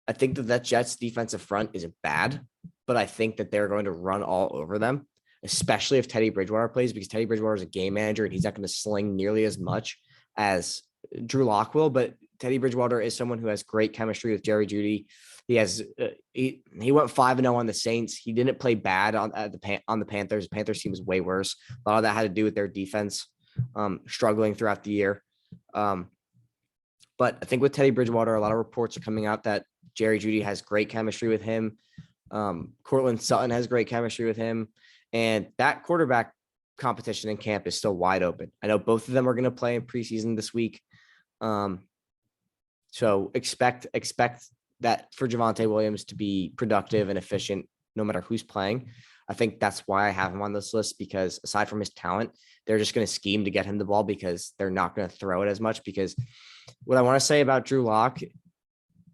I think that Jets defensive front is bad, but I think that they're going to run all over them, especially if Teddy Bridgewater plays, because Teddy Bridgewater is a game manager and he's not going to sling nearly as much as Drew Lock will. But Teddy Bridgewater is someone who has great chemistry with Jerry Jeudy. He has he went 5-0 on the Saints. He didn't play bad on the Panthers. The Panthers team was way worse. A lot of that had to do with their defense struggling throughout the year. But I think with Teddy Bridgewater, a lot of reports are coming out that Jerry Jeudy has great chemistry with him. Cortland Sutton has great chemistry with him. And that quarterback competition in camp is still wide open. I know both of them are going to play in preseason this week. So So expect that for Javonte Williams to be productive and efficient no matter who's playing. I think that's why I have him on this list, because aside from his talent, they're just going to scheme to get him the ball because they're not going to throw it as much. Because what I want to say about Drew Lock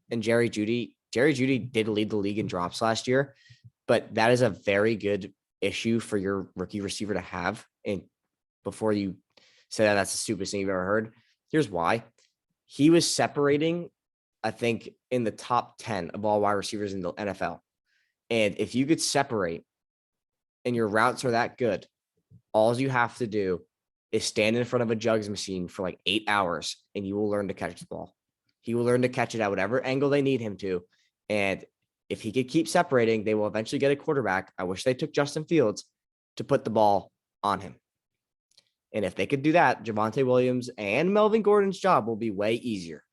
and Jerry Jeudy did lead the league in drops last year, but that is a very good issue for your rookie receiver to have. And before you say that, that's the stupidest thing you've ever heard. Here's why. He was separating, I think, in the top 10 of all wide receivers in the NFL. And if you could separate and your routes are that good, all you have to do is stand in front of a jugs machine for like 8 hours and you will learn to catch the ball. He will learn to catch it at whatever angle they need him to. And if he could keep separating, they will eventually get a quarterback. I wish they took Justin Fields to put the ball on him. And if they could do that, Javonte Williams and Melvin Gordon's job will be way easier.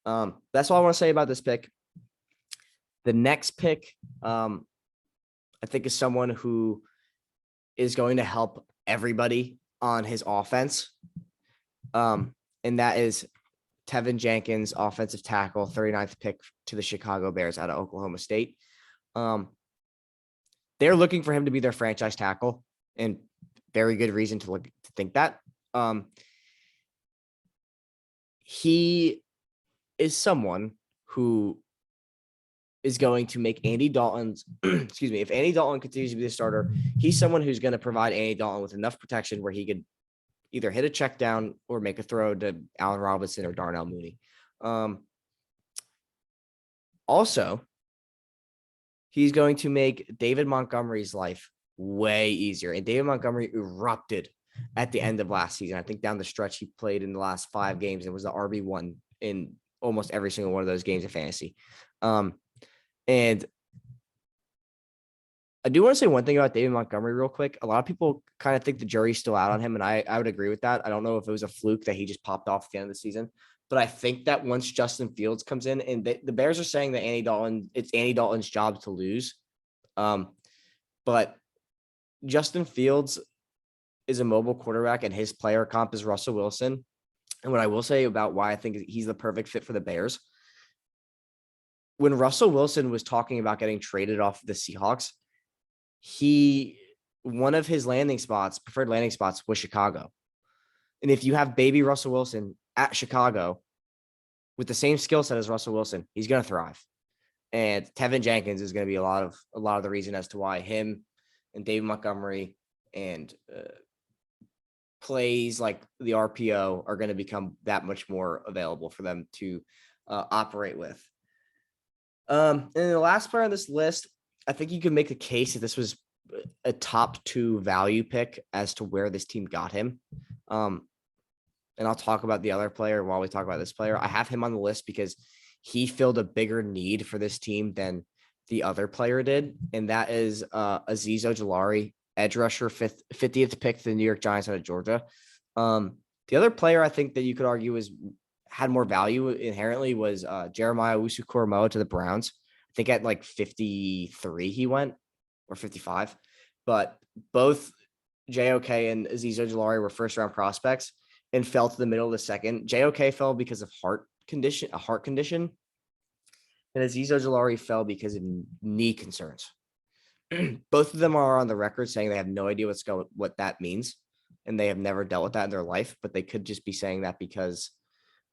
That's all I want to say about this pick. The next pick, I think, is someone who is going to help everybody on his offense. And that is Tevin Jenkins, offensive tackle, 39th pick to the Chicago Bears out of Oklahoma State. They're looking for him to be their franchise tackle, and very good reason to think that. He is someone who is going to make Andy Dalton's, if Andy Dalton continues to be the starter, he's someone who's going to provide Andy Dalton with enough protection where he could either hit a check down or make a throw to Allen Robinson or Darnell Mooney. Also, he's going to make David Montgomery's life way easier. And David Montgomery erupted at the end of last season. I think down the stretch, he played in the last 5 games and was the RB1 in almost every single one of those games of fantasy. And I do want to say one thing about David Montgomery real quick. A lot of people kind of think the jury's still out on him, and I would agree with that. I don't know if it was a fluke that he just popped off at the end of the season, but I think that once Justin Fields comes in, and the Bears are saying that it's Andy Dalton's job to lose. But Justin Fields is a mobile quarterback, and his player comp is Russell Wilson. And what I will say about why I think he's the perfect fit for the Bears, when Russell Wilson was talking about getting traded off the Seahawks, one of his preferred landing spots was Chicago. And if you have baby Russell Wilson at Chicago with the same skill set as Russell Wilson, he's going to thrive. And Tevin Jenkins is going to be a lot of the reason as to why him and David Montgomery and plays like the RPO are going to become that much more available for them to operate with. And the last player on this list, I think you can make the case that this was a top 2 value pick as to where this team got him. And I'll talk about the other player while we talk about this player. I have him on the list because he filled a bigger need for this team than the other player did. And that is Azeez Ojulari, edge rusher, 50th pick to the New York Giants out of Georgia. The other player I think that you could argue had more value inherently was Jeremiah Owusu-Koramoah to the Browns. I think at like 53 he went, or 55. But both JOK and Azeez Ojulari were first-round prospects and fell to the middle of the second. JOK fell because of a heart condition, and Azeez Ojulari fell because of knee concerns. Both of them are on the record saying they have no idea what that means, and they have never dealt with that in their life, but they could just be saying that because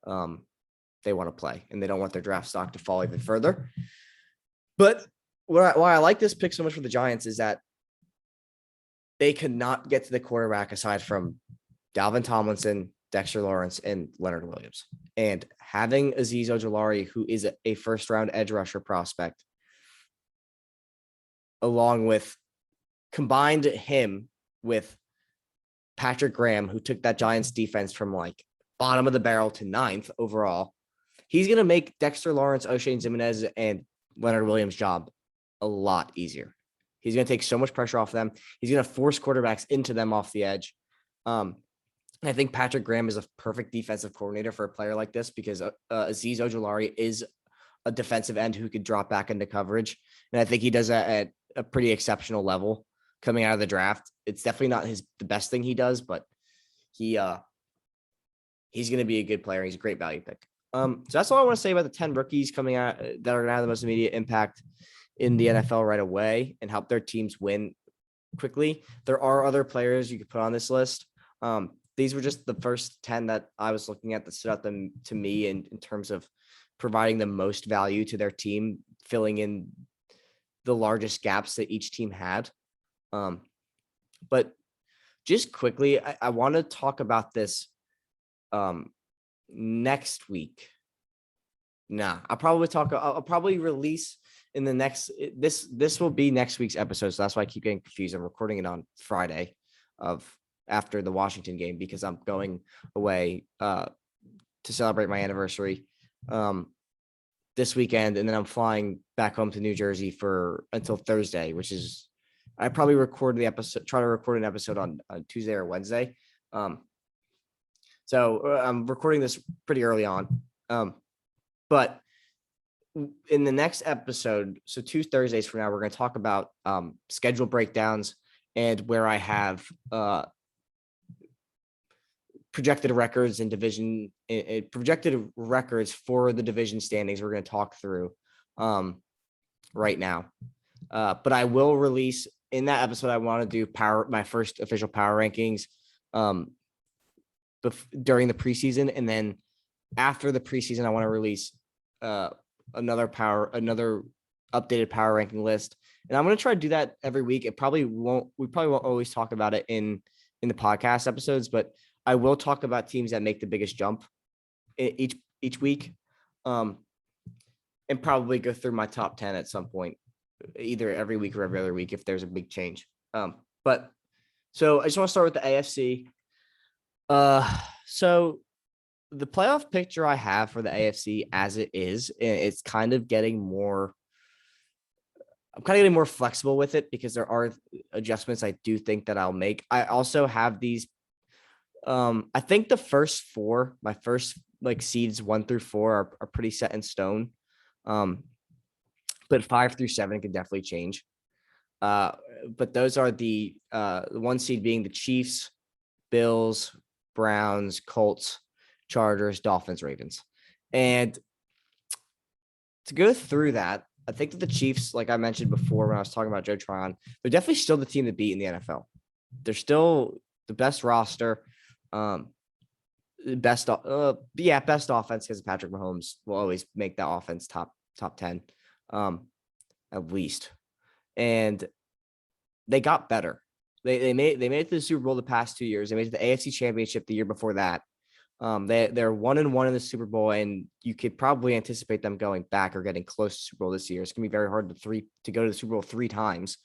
they want to play and they don't want their draft stock to fall even further. But why I like this pick so much for the Giants is that they could not get to the quarterback aside from Dalvin Tomlinson, Dexter Lawrence, and Leonard Williams. And having Azeez Ojulari, who is a first-round edge rusher prospect, combined him with Patrick Graham, who took that Giants defense from like bottom of the barrel to 9th overall, he's going to make Dexter Lawrence, O'Shane Ximines, and Leonard Williams' job a lot easier. He's going to take so much pressure off them. He's going to force quarterbacks into them off the edge. I think Patrick Graham is a perfect defensive coordinator for a player like this because Azeez Ojulari is a defensive end who could drop back into coverage. And I think he does that at a pretty exceptional level coming out of the draft. It's definitely not the best thing he does, but he's going to be a good player. He's a great value pick. So that's all I want to say about the 10 rookies coming out that are going to have the most immediate impact in the NFL right away and help their teams win quickly. There are other players you could put on this list. These were just the first 10 that I was looking at that stood out to me in terms of providing the most value to their team, filling in the largest gaps that each team had. But just quickly, I want to talk about this next week. I'll probably release in the next, this will be next week's episode. So that's why I keep getting confused. I'm recording it on Friday after the Washington game, because I'm going away to celebrate my anniversary this weekend. And then I'm flying back home to New Jersey until Thursday, which is, I probably try to record an episode on Tuesday or Wednesday. So I'm recording this pretty early on. But in the next episode, so 2 Thursdays from now, we're going to talk about schedule breakdowns and where I have projected records in division, projected records for the division standings. We're going to talk through right now. But I will release in that episode. I want to do my first official power rankings during the preseason, and then after the preseason, I want to release another updated power ranking list. And I'm going to try to do that every week. We probably won't always talk about it in the podcast episodes, but I will talk about teams that make the biggest jump each week, and probably go through my top 10 at some point, either every week or every other week if there's a big change. But so I just want to start with the AFC. So the playoff picture I have for the AFC as it is, it's kind of getting more. I'm kind of getting more flexible with it because there are adjustments I do think that I'll make. I also have these. I think the first 4, my first seeds 1 through 4 are pretty set in stone. But 5 through 7 can definitely change. But those are the 1 seed being the Chiefs, Bills, Browns, Colts, Chargers, Dolphins, Ravens. And to go through that, I think that the Chiefs, like I mentioned before when I was talking about Joe Tryon, they're definitely still the team to beat in the NFL. They're still the best roster, best offense, because Patrick Mahomes will always make that offense top 10, at least. And they got better. They made it to the Super Bowl the past 2 years. They made it to the AFC Championship the year before that. They're 1-1 in the Super Bowl, and you could probably anticipate them going back or getting close to Super Bowl this year. It's gonna be very hard to go to the Super Bowl 3 times.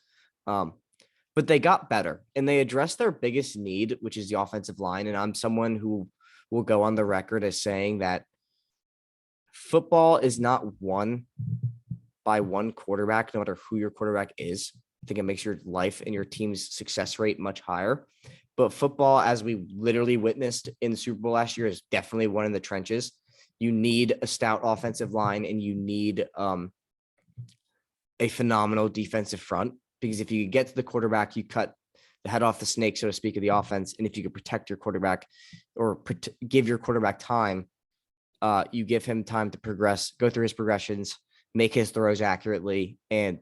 But they got better, and they addressed their biggest need, which is the offensive line. And I'm someone who will go on the record as saying that football is not won by one quarterback, no matter who your quarterback is. I think it makes your life and your team's success rate much higher. But football, as we literally witnessed in the Super Bowl last year, is definitely one in the trenches. You need a stout offensive line, and you need a phenomenal defensive front, because if you get to the quarterback, you cut the head off the snake, so to speak, of the offense. And if you could protect your quarterback or give your quarterback time, you give him time to progress, go through his progressions, make his throws accurately, and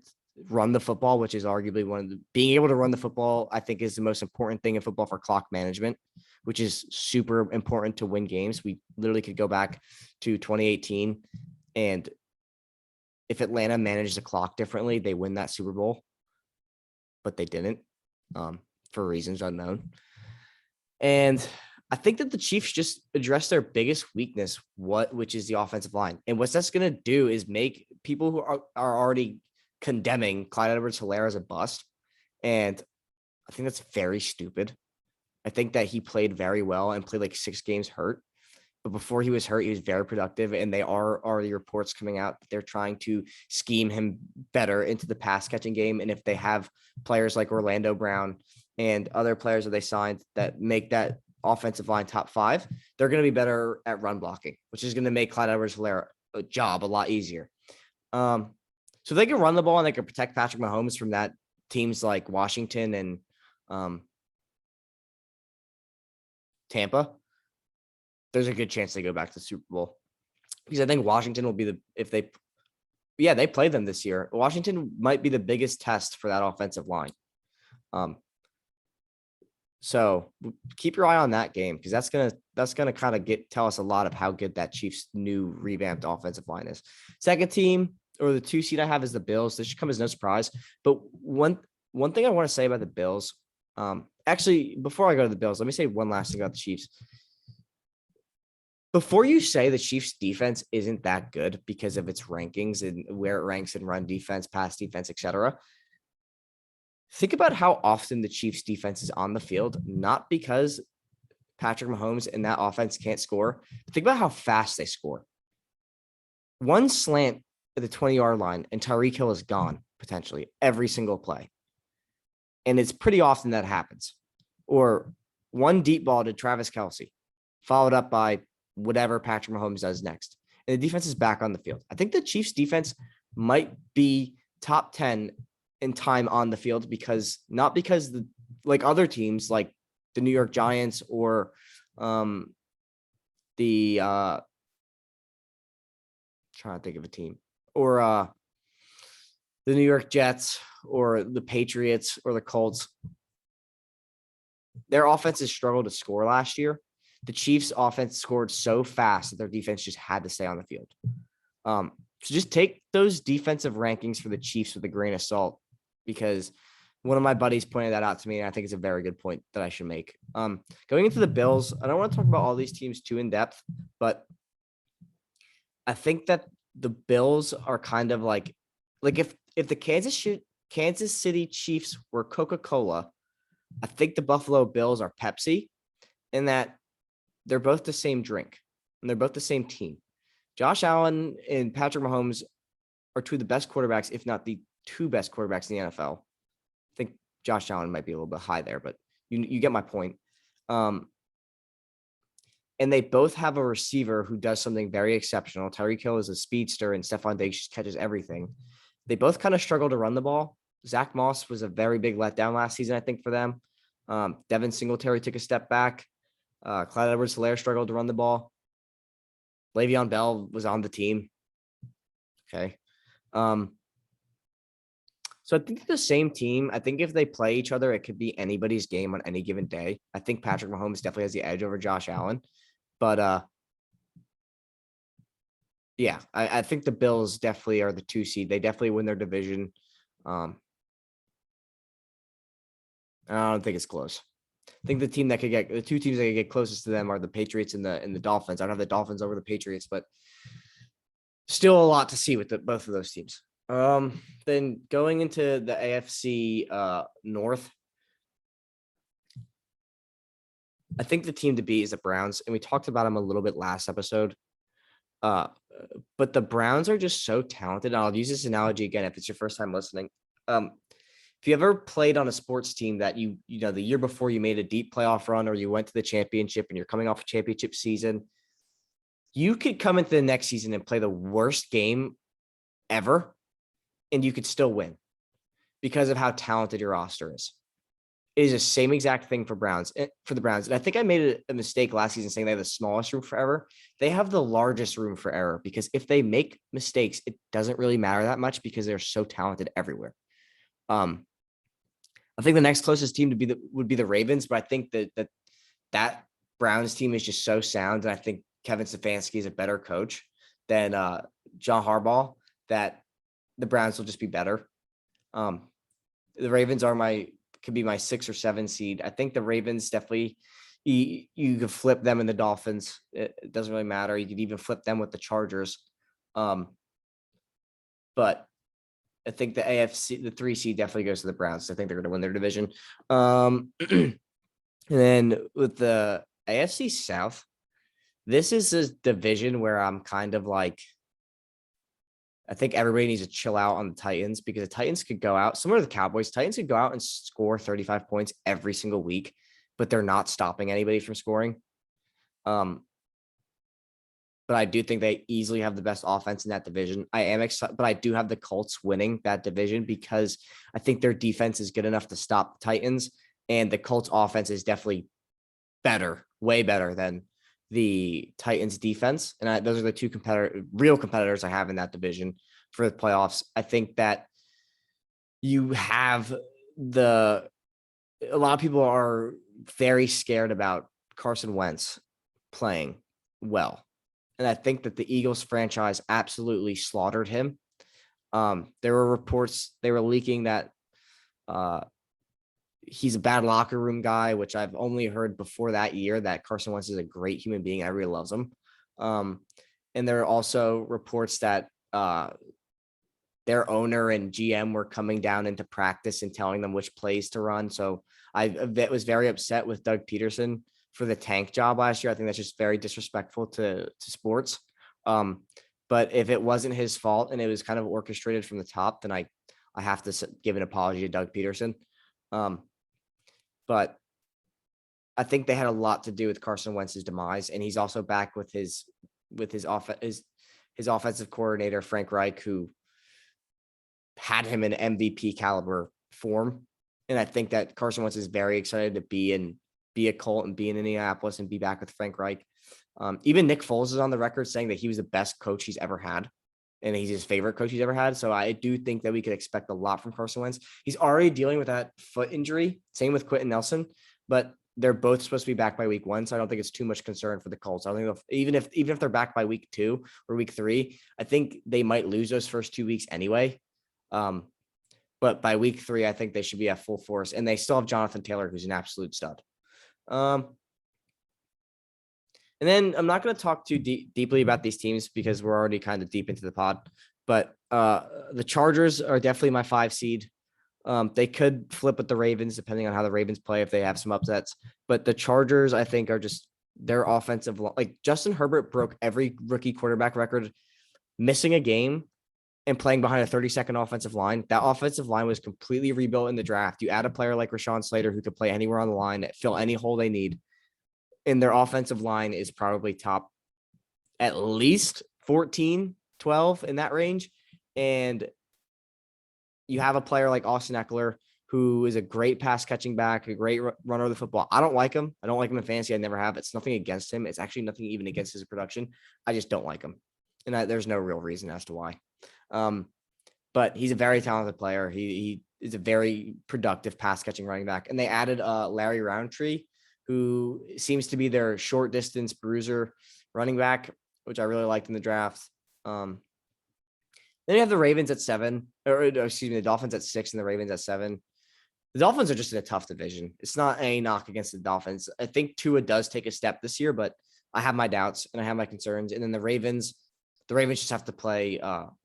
run the football, which is arguably being able to run the football, I think, is the most important thing in football for clock management, which is super important to win games. We literally could go back to 2018, and if Atlanta managed the clock differently, they win that Super Bowl, but they didn't, for reasons unknown. And I think that the Chiefs just addressed their biggest weakness, which is the offensive line. And what that's going to do is make people who are already condemning Clyde Edwards-Helaire as a bust. And I think that's very stupid. I think that he played very well and played 6 games hurt. But before he was hurt, he was very productive. And they are already reports coming out that they're trying to scheme him better into the pass catching game. And if they have players like Orlando Brown and other players that they signed that make that offensive line top 5, they're going to be better at run blocking, which is going to make Clyde Edwards-Helaire a job a lot easier. So they can run the ball and they can protect Patrick Mahomes from that teams like Washington and Tampa. There's a good chance they go back to the Super Bowl. because I think Washington will be they play them this year. Washington might be the biggest test for that offensive line. So keep your eye on that game, because that's gonna kind of tell us a lot of how good that Chiefs' new revamped offensive line is. Second team, or the 2 seed I have, is the Bills. This should come as no surprise. But one thing I want to say about the Bills, actually, before I go to the Bills, let me say one last thing about the Chiefs. Before you say the Chiefs defense isn't that good because of its rankings and where it ranks in run defense, pass defense, etc., think about how often the Chiefs defense is on the field, not because Patrick Mahomes and that offense can't score, but think about how fast they score. One slant at the 20-yard line and Tyreek Hill is gone potentially every single play. And it's pretty often that happens. Or one deep ball to Travis Kelce, followed up by whatever Patrick Mahomes does next. And the defense is back on the field. I think the Chiefs defense might be top 10 in time on the field, because not because like other teams like the New York Giants or trying to think of a team, or the New York Jets or the Patriots or the Colts. Their offenses struggled to score last year. The Chiefs offense scored so fast that their defense just had to stay on the field. So just take those defensive rankings for the Chiefs with a grain of salt, because one of my buddies pointed that out to me, and I think it's a very good point that I should make. Going into the Bills, I don't want to talk about all these teams too in depth, but I think that the Bills are kind of like if the Kansas City Chiefs were Coca-Cola, I think the Buffalo Bills are Pepsi, in that they're both the same drink and they're both the same team. Josh Allen and Patrick Mahomes are two of the best quarterbacks, if not the 2 best quarterbacks in the NFL. I think Josh Allen might be a little bit high there, but you get my point. And they both have a receiver who does something very exceptional. Tyreek Hill is a speedster, and Stephon Diggs just catches everything. They both kind of struggle to run the ball. Zach Moss was a very big letdown last season, I think, for them. Devin Singletary took a step back. Clyde Edwards-Helaire struggled to run the ball. Le'Veon Bell was on the team. Okay. So I think the same team. I think if they play each other, it could be anybody's game on any given day. I think Patrick Mahomes definitely has the edge over Josh Allen. But yeah, I think the Bills definitely are the 2 seed. They definitely win their division. I don't think it's close. I think the 2 teams that could get closest to them are the Patriots and the Dolphins. I don't have the Dolphins over the Patriots, but still a lot to see with both of those teams. Then going into the AFC North, I think the team to beat is the Browns, and we talked about them a little bit last episode. But the Browns are just so talented. And I'll use this analogy again if it's your first time listening. If you ever played on a sports team that you know the year before you made a deep playoff run, or you went to the championship and you're coming off a championship season, you could come into the next season and play the worst game ever, and you could still win because of how talented your roster is. It is the same exact thing for the Browns. And I think I made a mistake last season saying they have the smallest room for error. They have the largest room for error, because if they make mistakes, it doesn't really matter that much because they're so talented everywhere. I think the next closest team would be the Ravens, but I think that Browns team is just so sound, and I think Kevin Stefanski is a better coach than John Harbaugh, that the Browns will just be better. The Ravens could be my 6 or 7 seed. I think the Ravens definitely, you could flip them and the Dolphins. It doesn't really matter. You could even flip them with the Chargers. But I think the AFC, the 3 seed definitely goes to the Browns. I think they're going to win their division. And then with the AFC South, this is a division where I'm kind of like, I think everybody needs to chill out on the Titans, because the Titans could go out, similar to the Cowboys, Titans could go out and score 35 points every single week, but they're not stopping anybody from scoring. But I do think they easily have the best offense in that division. I am excited, but I do have the Colts winning that division because I think their defense is good enough to stop the Titans, and the Colts offense is definitely better, way better than the Titans defense. And those are the two real competitors I have in that division for the playoffs. I think that you have a lot of people are very scared about Carson Wentz playing well. And I think that the Eagles franchise absolutely slaughtered him. There were reports, they were leaking that he's a bad locker room guy, which I've only heard before that year that Carson Wentz is a great human being. Everybody loves him. And there are also reports that their owner and GM were coming down into practice and telling them which plays to run. So I was very upset with Doug Peterson for the tank job last year. I think that's just very disrespectful to sports. But if it wasn't his fault and it was kind of orchestrated from the top, then I have to give an apology to Doug Peterson. But I think they had a lot to do with Carson Wentz's demise, and he's also back with his offensive coordinator Frank Reich, who had him in MVP caliber form. And I think that Carson Wentz is very excited to be a Colt and be in Indianapolis and be back with Frank Reich. Even Nick Foles is on the record saying that he was the best coach he's ever had, and he's his favorite coach he's ever had. So I do think that we could expect a lot from Carson Wentz. He's already dealing with that foot injury. Same with Quentin Nelson, but they're both supposed to be back by week 1. So I don't think it's too much concern for the Colts. I don't think even if they're back by week 2 or week 3, I think they might lose those first 2 weeks anyway. But by week 3, I think they should be at full force, and they still have Jonathan Taylor, who's an absolute stud. And then I'm not going to talk too deeply about these teams because we're already kind of deep into the pod, but the Chargers are definitely my 5 seed. They could flip with the Ravens depending on how the Ravens play if they have some upsets, but the Chargers, I think, are just their offensive, like Justin Herbert broke every rookie quarterback record, missing a game and playing behind a 30-second offensive line. That offensive line was completely rebuilt in the draft. You add a player like Rashawn Slater who could play anywhere on the line, fill any hole they need. And their offensive line is probably top at least 14, 12 in that range. And you have a player like Austin Eckler, who is a great pass catching back, a great runner of the football. I don't like him. I don't like him in fantasy. I never have. It's nothing against him. It's actually nothing even against his production. I just don't like him. And there's no real reason as to why. But he's a very talented player. He is a very productive pass catching running back. And they added Larry Roundtree, who seems to be their short distance bruiser running back, which I really liked in the draft. Then you have the Ravens at 7, the Dolphins at 6 and the Ravens at 7. The Dolphins are just in a tough division. It's not a knock against the Dolphins. I think Tua does take a step this year, but I have my doubts and I have my concerns. And then the Ravens just have to play.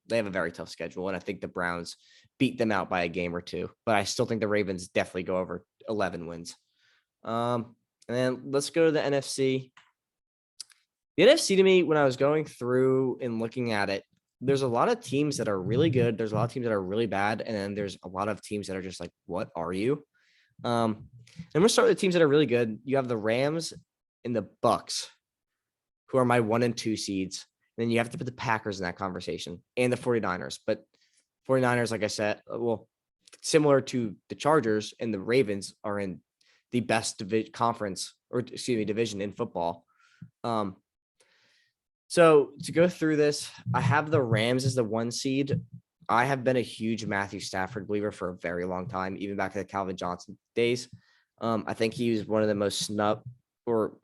They have a very tough schedule, and I think the Browns beat them out by a game or 2. But I still think the Ravens definitely go over 11 wins. And then let's go to the NFC. The NFC, to me, when I was going through and looking at it, there's a lot of teams that are really good. There's a lot of teams that are really bad. And then there's a lot of teams that are just like, what are you? And we're going to start with the teams that are really good. You have the Rams and the Bucks, who are my 1 and 2 seeds. And then you have to put the Packers in that conversation and the 49ers. But 49ers, like I said, similar to the Chargers and the Ravens, are in the best division in football. So to go through this, I have the Rams as the 1 seed. I have been a huge Matthew Stafford believer for a very long time, even back to the Calvin Johnson days. I think he was one of the most snubbed or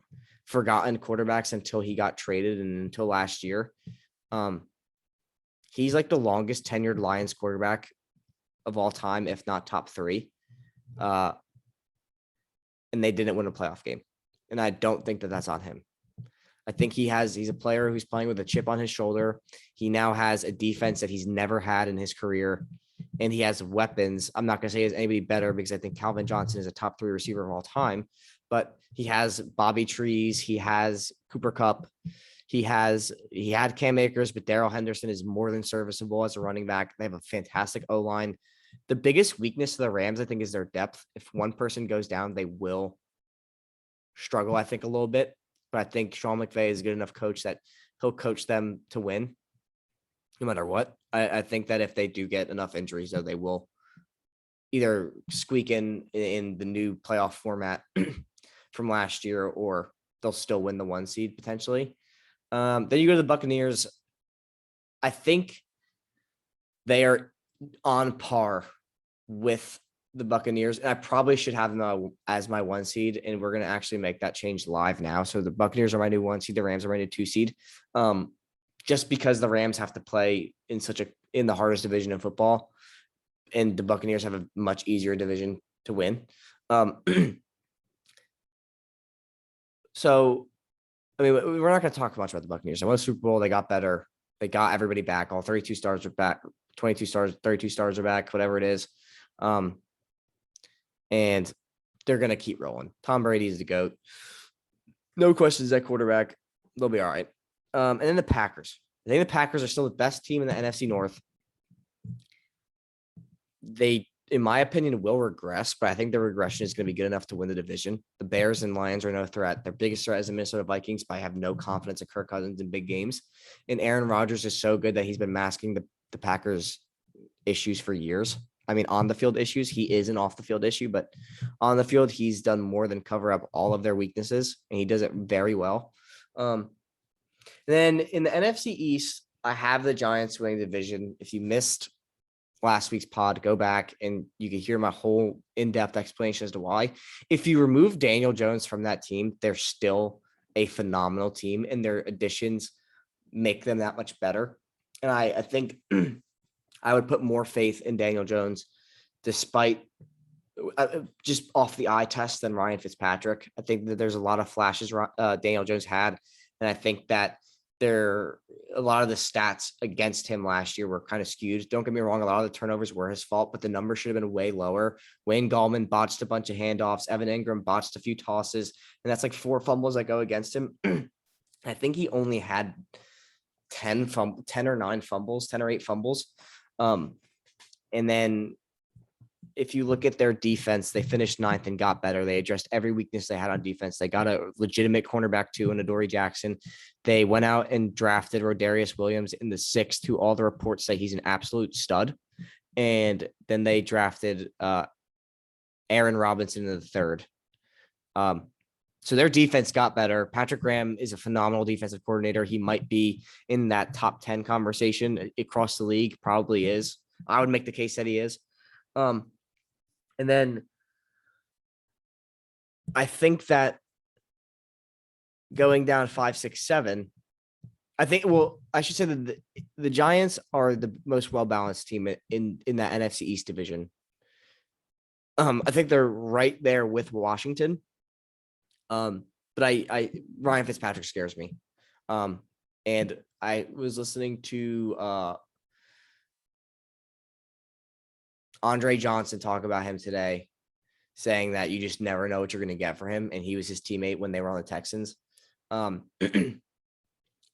forgotten quarterbacks until he got traded and until last year. He's like the longest tenured Lions quarterback of all time, if not top 3. And they didn't win a playoff game. And I don't think that that's on him. I think he's a player who's playing with a chip on his shoulder. He now has a defense that he's never had in his career, and he has weapons. I'm not going to say he has anybody better because I think Calvin Johnson is a top 3 receiver of all time, but he has Bobby Trees. He has Cooper Kupp. He had Cam Akers, but Darrell Henderson is more than serviceable as a running back. They have a fantastic O-line. The biggest weakness of the Rams, I think, is their depth. If one person goes down, they will struggle, I think, a little bit. But I think Sean McVay is a good enough coach that he'll coach them to win no matter what. I think that if they do get enough injuries, though, they will either squeak in the new playoff format from last year or they'll still win the 1 seed potentially. Then you go to the Buccaneers. I think they are on par with the Buccaneers, and I probably should have them as my 1 seed, and we're going to actually make that change live now. So the Buccaneers are my new 1 seed. The Rams are my new 2 seed. Just because the Rams have to play in the hardest division in football, and the Buccaneers have a much easier division to win. So, I mean, we're not going to talk much about the Buccaneers. They won the Super Bowl. They got better. They got everybody back. All 32 stars are back. 22 stars, 32 stars are back, whatever it is. And they're going to keep rolling. Tom Brady is the GOAT. No questions at quarterback. They'll be all right. And then the Packers. I think the Packers are still the best team in the NFC North. They, in my opinion, will regress, but I think the regression is going to be good enough to win the division. The Bears and Lions are no threat. Their biggest threat is the Minnesota Vikings, but I have no confidence in Kirk Cousins in big games. And Aaron Rodgers is so good that he's been masking the Packers' issues for years. I mean, on the field issues, he is an off the field issue, but on the field, he's done more than cover up all of their weaknesses, and he does it very well. Then in the NFC East, I have the Giants winning the division. If you missed last week's pod, go back and you can hear my whole in-depth explanation as to why. If you remove Daniel Jones from that team, they're still a phenomenal team, and their additions make them that much better. And I think I would put more faith in Daniel Jones, despite just off the eye test, than Ryan Fitzpatrick. I think that there's a lot of flashes Daniel Jones had, and I think that a lot of the stats against him last year were kind of skewed. Don't get me wrong, a lot of the turnovers were his fault, but the numbers should have been way lower. Wayne Gallman botched a bunch of handoffs. Evan Ingram botched a few tosses, and that's like 4 fumbles that go against him. I think he only had 10 or 9 fumbles, 10 or 8 fumbles. And then if you look at their defense, they finished 9th and got better. They addressed every weakness they had on defense. They got a legitimate cornerback too in Adoree Jackson. They went out and drafted Rodarius Williams in the 6th, who all the reports say he's an absolute stud. And then they drafted Aaron Robinson in the 3rd. So their defense got better. Patrick Graham is a phenomenal defensive coordinator. He might be in that top 10 conversation across the league. Probably is. I would make the case that he is. And then I think that going down 5, 6, 7, I should say that the Giants are the most well-balanced team in that NFC East division. I think they're right there with Washington. But Ryan Fitzpatrick scares me. And I was listening to Andre Johnson talk about him today, saying that you just never know what you're going to get for him. And he was his teammate when they were on the Texans. And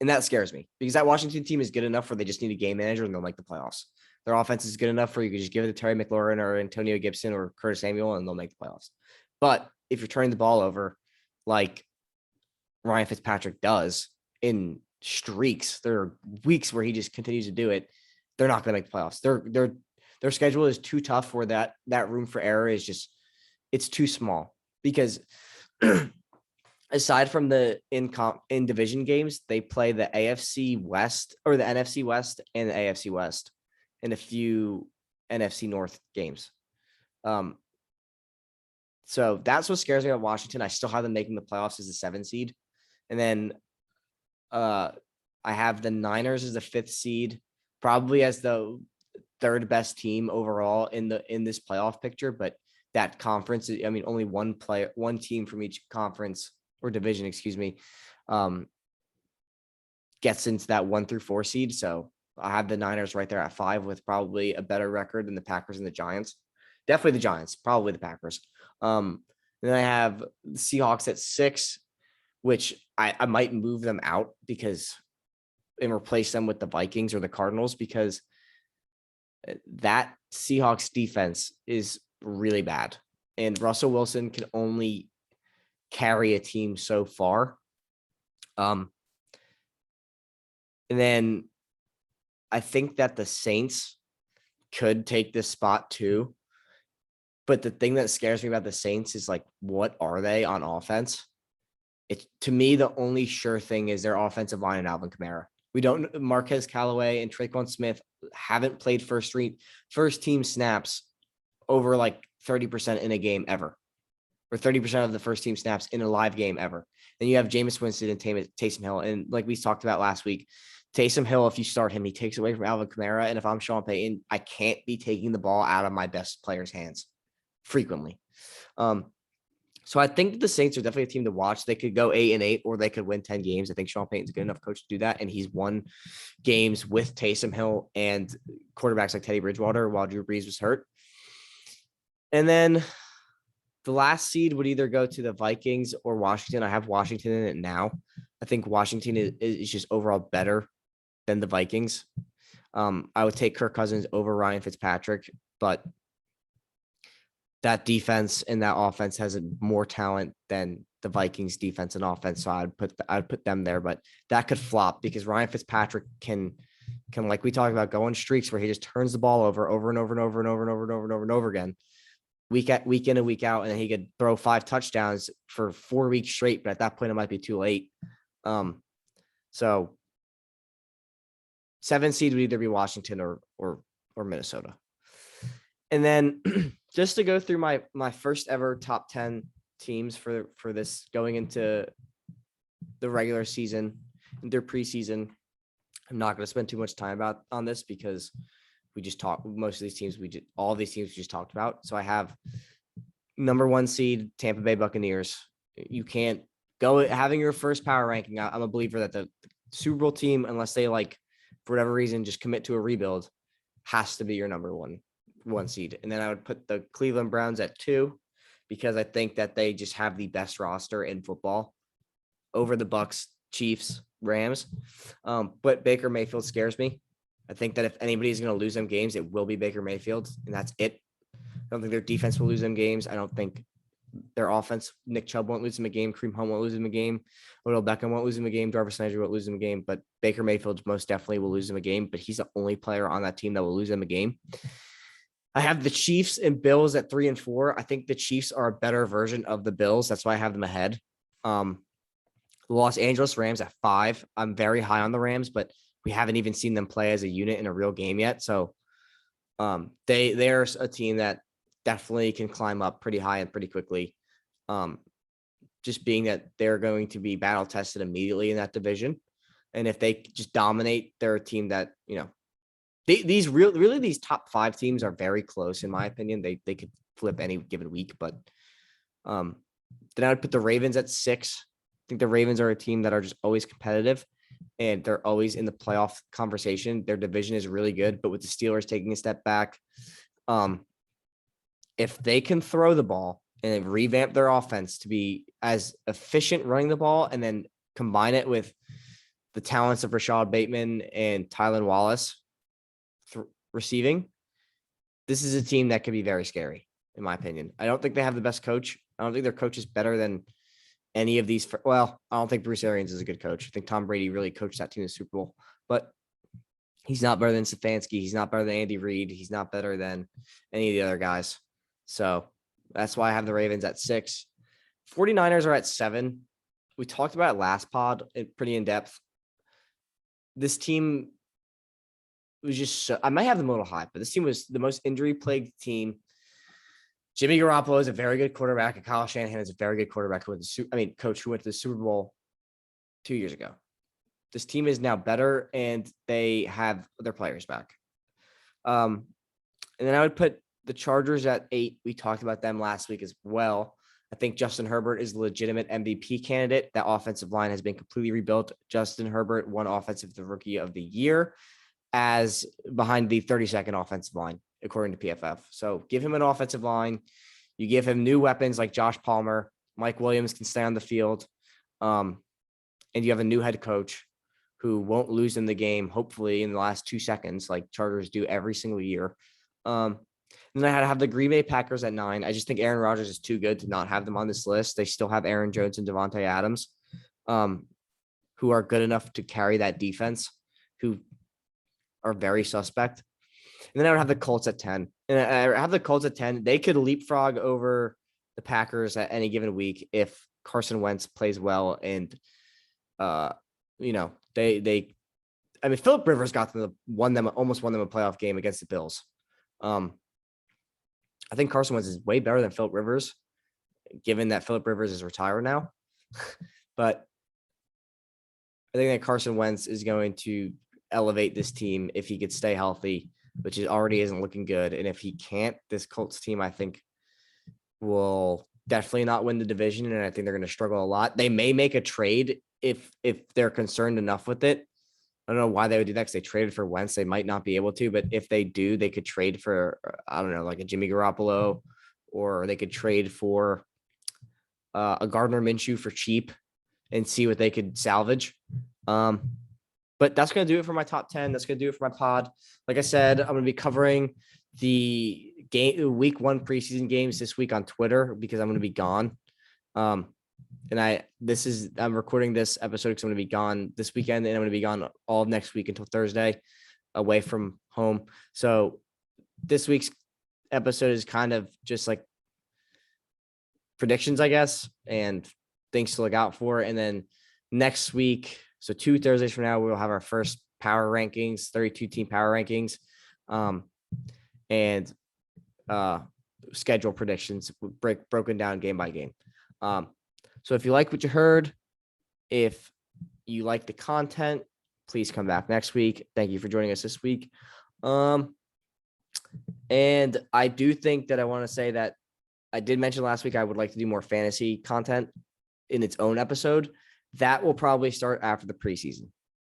that scares me, because that Washington team is good enough where they just need a game manager and they'll make the playoffs. Their offense is good enough where you could just give it to Terry McLaurin or Antonio Gibson or Curtis Samuel and they'll make the playoffs. But if you're turning the ball over like Ryan Fitzpatrick does in streaks, there are weeks where he just continues to do it, they're not going to make the playoffs. Their schedule is too tough where that room for error is just, it's too small, because aside from the in division games, they play the AFC West or the NFC West and the AFC West and a few NFC North games. So that's what scares me about Washington. I still have them making the playoffs as a 7 seed. And then I have the Niners as the 5th seed, probably as the 3rd best team overall in this playoff picture. But that conference, I mean, only one team from each conference or division, gets into that 1 through 4 seed. So I have the Niners right there at 5 with probably a better record than the Packers and the Giants. Definitely the Giants, probably the Packers. Then I have the Seahawks at 6, which I might move them out and replace them with the Vikings or the Cardinals, because that Seahawks defense is really bad. And Russell Wilson can only carry a team so far. And then I think that the Saints could take this spot too. But the thing that scares me about the Saints is, like, what are they on offense? It's, to me, the only sure thing is their offensive line and Alvin Kamara. We don't, Marquez Callaway and Traquan Smith haven't played first team snaps over like 30% in a game ever, or 30% of the first team snaps in a live game ever. Then you have Jameis Winston and Taysom Hill. And like we talked about last week, Taysom Hill, if you start him, he takes away from Alvin Kamara. And if I'm Sean Payton, I can't be taking the ball out of my best player's hands frequently. So I think the Saints are definitely a team to watch. They could go 8-8, or they could win 10 games. I think Sean Payton's a good enough coach to do that. And he's won games with Taysom Hill and quarterbacks like Teddy Bridgewater while Drew Brees was hurt. And then the last seed would either go to the Vikings or Washington. I have Washington in it now. I think Washington is just overall better than the Vikings. I would take Kirk Cousins over Ryan Fitzpatrick, but that defense and that offense has more talent than the Vikings defense and offense. So I'd put them there, but that could flop because Ryan Fitzpatrick can, like we talked about, go on streaks where he just turns the ball over and over again, week in and week out. And then he could throw 5 touchdowns for 4 weeks straight. But at that point, it might be too late. So 7 seed would either be Washington or Minnesota. And then just to go through my first ever top 10 teams for this going into the regular season and their preseason. I'm not going to spend too much time on this because we just talked most of these teams. All these teams we just talked about. So I have number 1 seed Tampa Bay Buccaneers. You can't go having your first power ranking. I'm a believer that the Super Bowl team, unless they for whatever reason just commit to a rebuild, has to be your number one seed. And then I would put the Cleveland Browns at 2 because I think that they just have the best roster in football over the Bucks, Chiefs, Rams. But Baker Mayfield scares me. I think that if anybody's going to lose them games, it will be Baker Mayfield, and that's it. I don't think their defense will lose them games. I don't think their offense, Nick Chubb won't lose them a game. Kareem Hunt won't lose them a game. Odell Beckham won't lose them a game. Jarvis Landry won't lose them a game. But Baker Mayfield most definitely will lose them a game. But he's the only player on that team that will lose them a game. I have the Chiefs and Bills at 3 and 4. I think the Chiefs are a better version of the Bills. That's why I have them ahead. The Los Angeles Rams at 5. I'm very high on the Rams, but we haven't even seen them play as a unit in a real game yet. So they're a team that definitely can climb up pretty high and pretty quickly. Just being that they're going to be battle tested immediately in that division. And if they just dominate, they're a team that, these top 5 teams are very close in my opinion. They could flip any given week, but then I would put the Ravens at 6. I think the Ravens are a team that are just always competitive and they're always in the playoff conversation. Their division is really good, but with the Steelers taking a step back, if they can throw the ball and revamp their offense to be as efficient running the ball and then combine it with the talents of Rashad Bateman and Tylan Wallace receiving, this is a team that could be very scary, in my opinion. I don't think they have the best coach. I don't think their coach is better than any of these. I don't think Bruce Arians is a good coach. I think Tom Brady really coached that team in the Super Bowl, but he's not better than Stefanski. He's not better than Andy Reid. He's not better than any of the other guys. So that's why I have the Ravens at 6. 49ers are at 7. We talked about it last pod pretty in depth. This team was just I might have them a little high, but this team was the most injury-plagued team. Jimmy Garoppolo is a very good quarterback, and Kyle Shanahan is a very good quarterback coach who went to the Super Bowl 2 years ago. This team is now better, and they have their players back. And then I would put the Chargers at 8. We talked about them last week as well. I think Justin Herbert is a legitimate MVP candidate. That offensive line has been completely rebuilt. Justin Herbert won Offensive Rookie of the Year as behind the 32nd offensive line, according to PFF. So give him an offensive line. You give him new weapons like Josh Palmer. Mike Williams can stay on the field. And you have a new head coach who won't lose in the game, hopefully, in the last 2 seconds, like Chargers do every single year. And then I had to have the Green Bay Packers at 9. I just think Aaron Rodgers is too good to not have them on this list. They still have Aaron Jones and Devontae Adams, who are good enough to carry that defense, who are very suspect. And then I would have the Colts at 10. And I have the Colts at 10. They could leapfrog over the Packers at any given week if Carson Wentz plays well, and Philip Rivers almost won them a playoff game against the Bills. I think Carson Wentz is way better than Philip Rivers, given that Philip Rivers is retired now. But I think that Carson Wentz is going to elevate this team if he could stay healthy, which already isn't looking good. And if he can't, this Colts team, I think, will definitely not win the division, and I think they're going to struggle a lot. They may make a trade if they're concerned enough with it. I don't know why they would do that, because they traded for Wentz. They might not be able to, but if they do, they could trade for, I don't know, like a Jimmy Garoppolo, or they could trade for a Gardner Minshew for cheap and see what they could salvage. But that's going to do it for my top 10. That's going to do it for my pod. Like I said, I'm going to be covering the week 1 preseason games this week on Twitter, because I'm going to be gone. I'm recording this episode because I'm going to be gone this weekend, and I'm going to be gone all of next week until Thursday, away from home. So this week's episode is kind of just like predictions, I guess, and things to look out for. And then next week, so 2 Thursdays from now, we'll have our first power rankings, 32 team power rankings, and schedule predictions broken down game by game. So if you like what you heard, if you like the content, please come back next week. Thank you for joining us this week. And I do think that I want to say that I did mention last week I would like to do more fantasy content in its own episode. That will probably start after the preseason.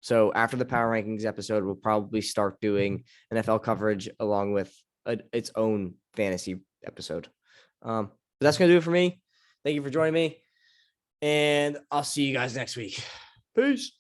So after the power rankings episode, we'll probably start doing NFL coverage along with its own fantasy episode. But that's going to do it for me. Thank you for joining me, and I'll see you guys next week. Peace.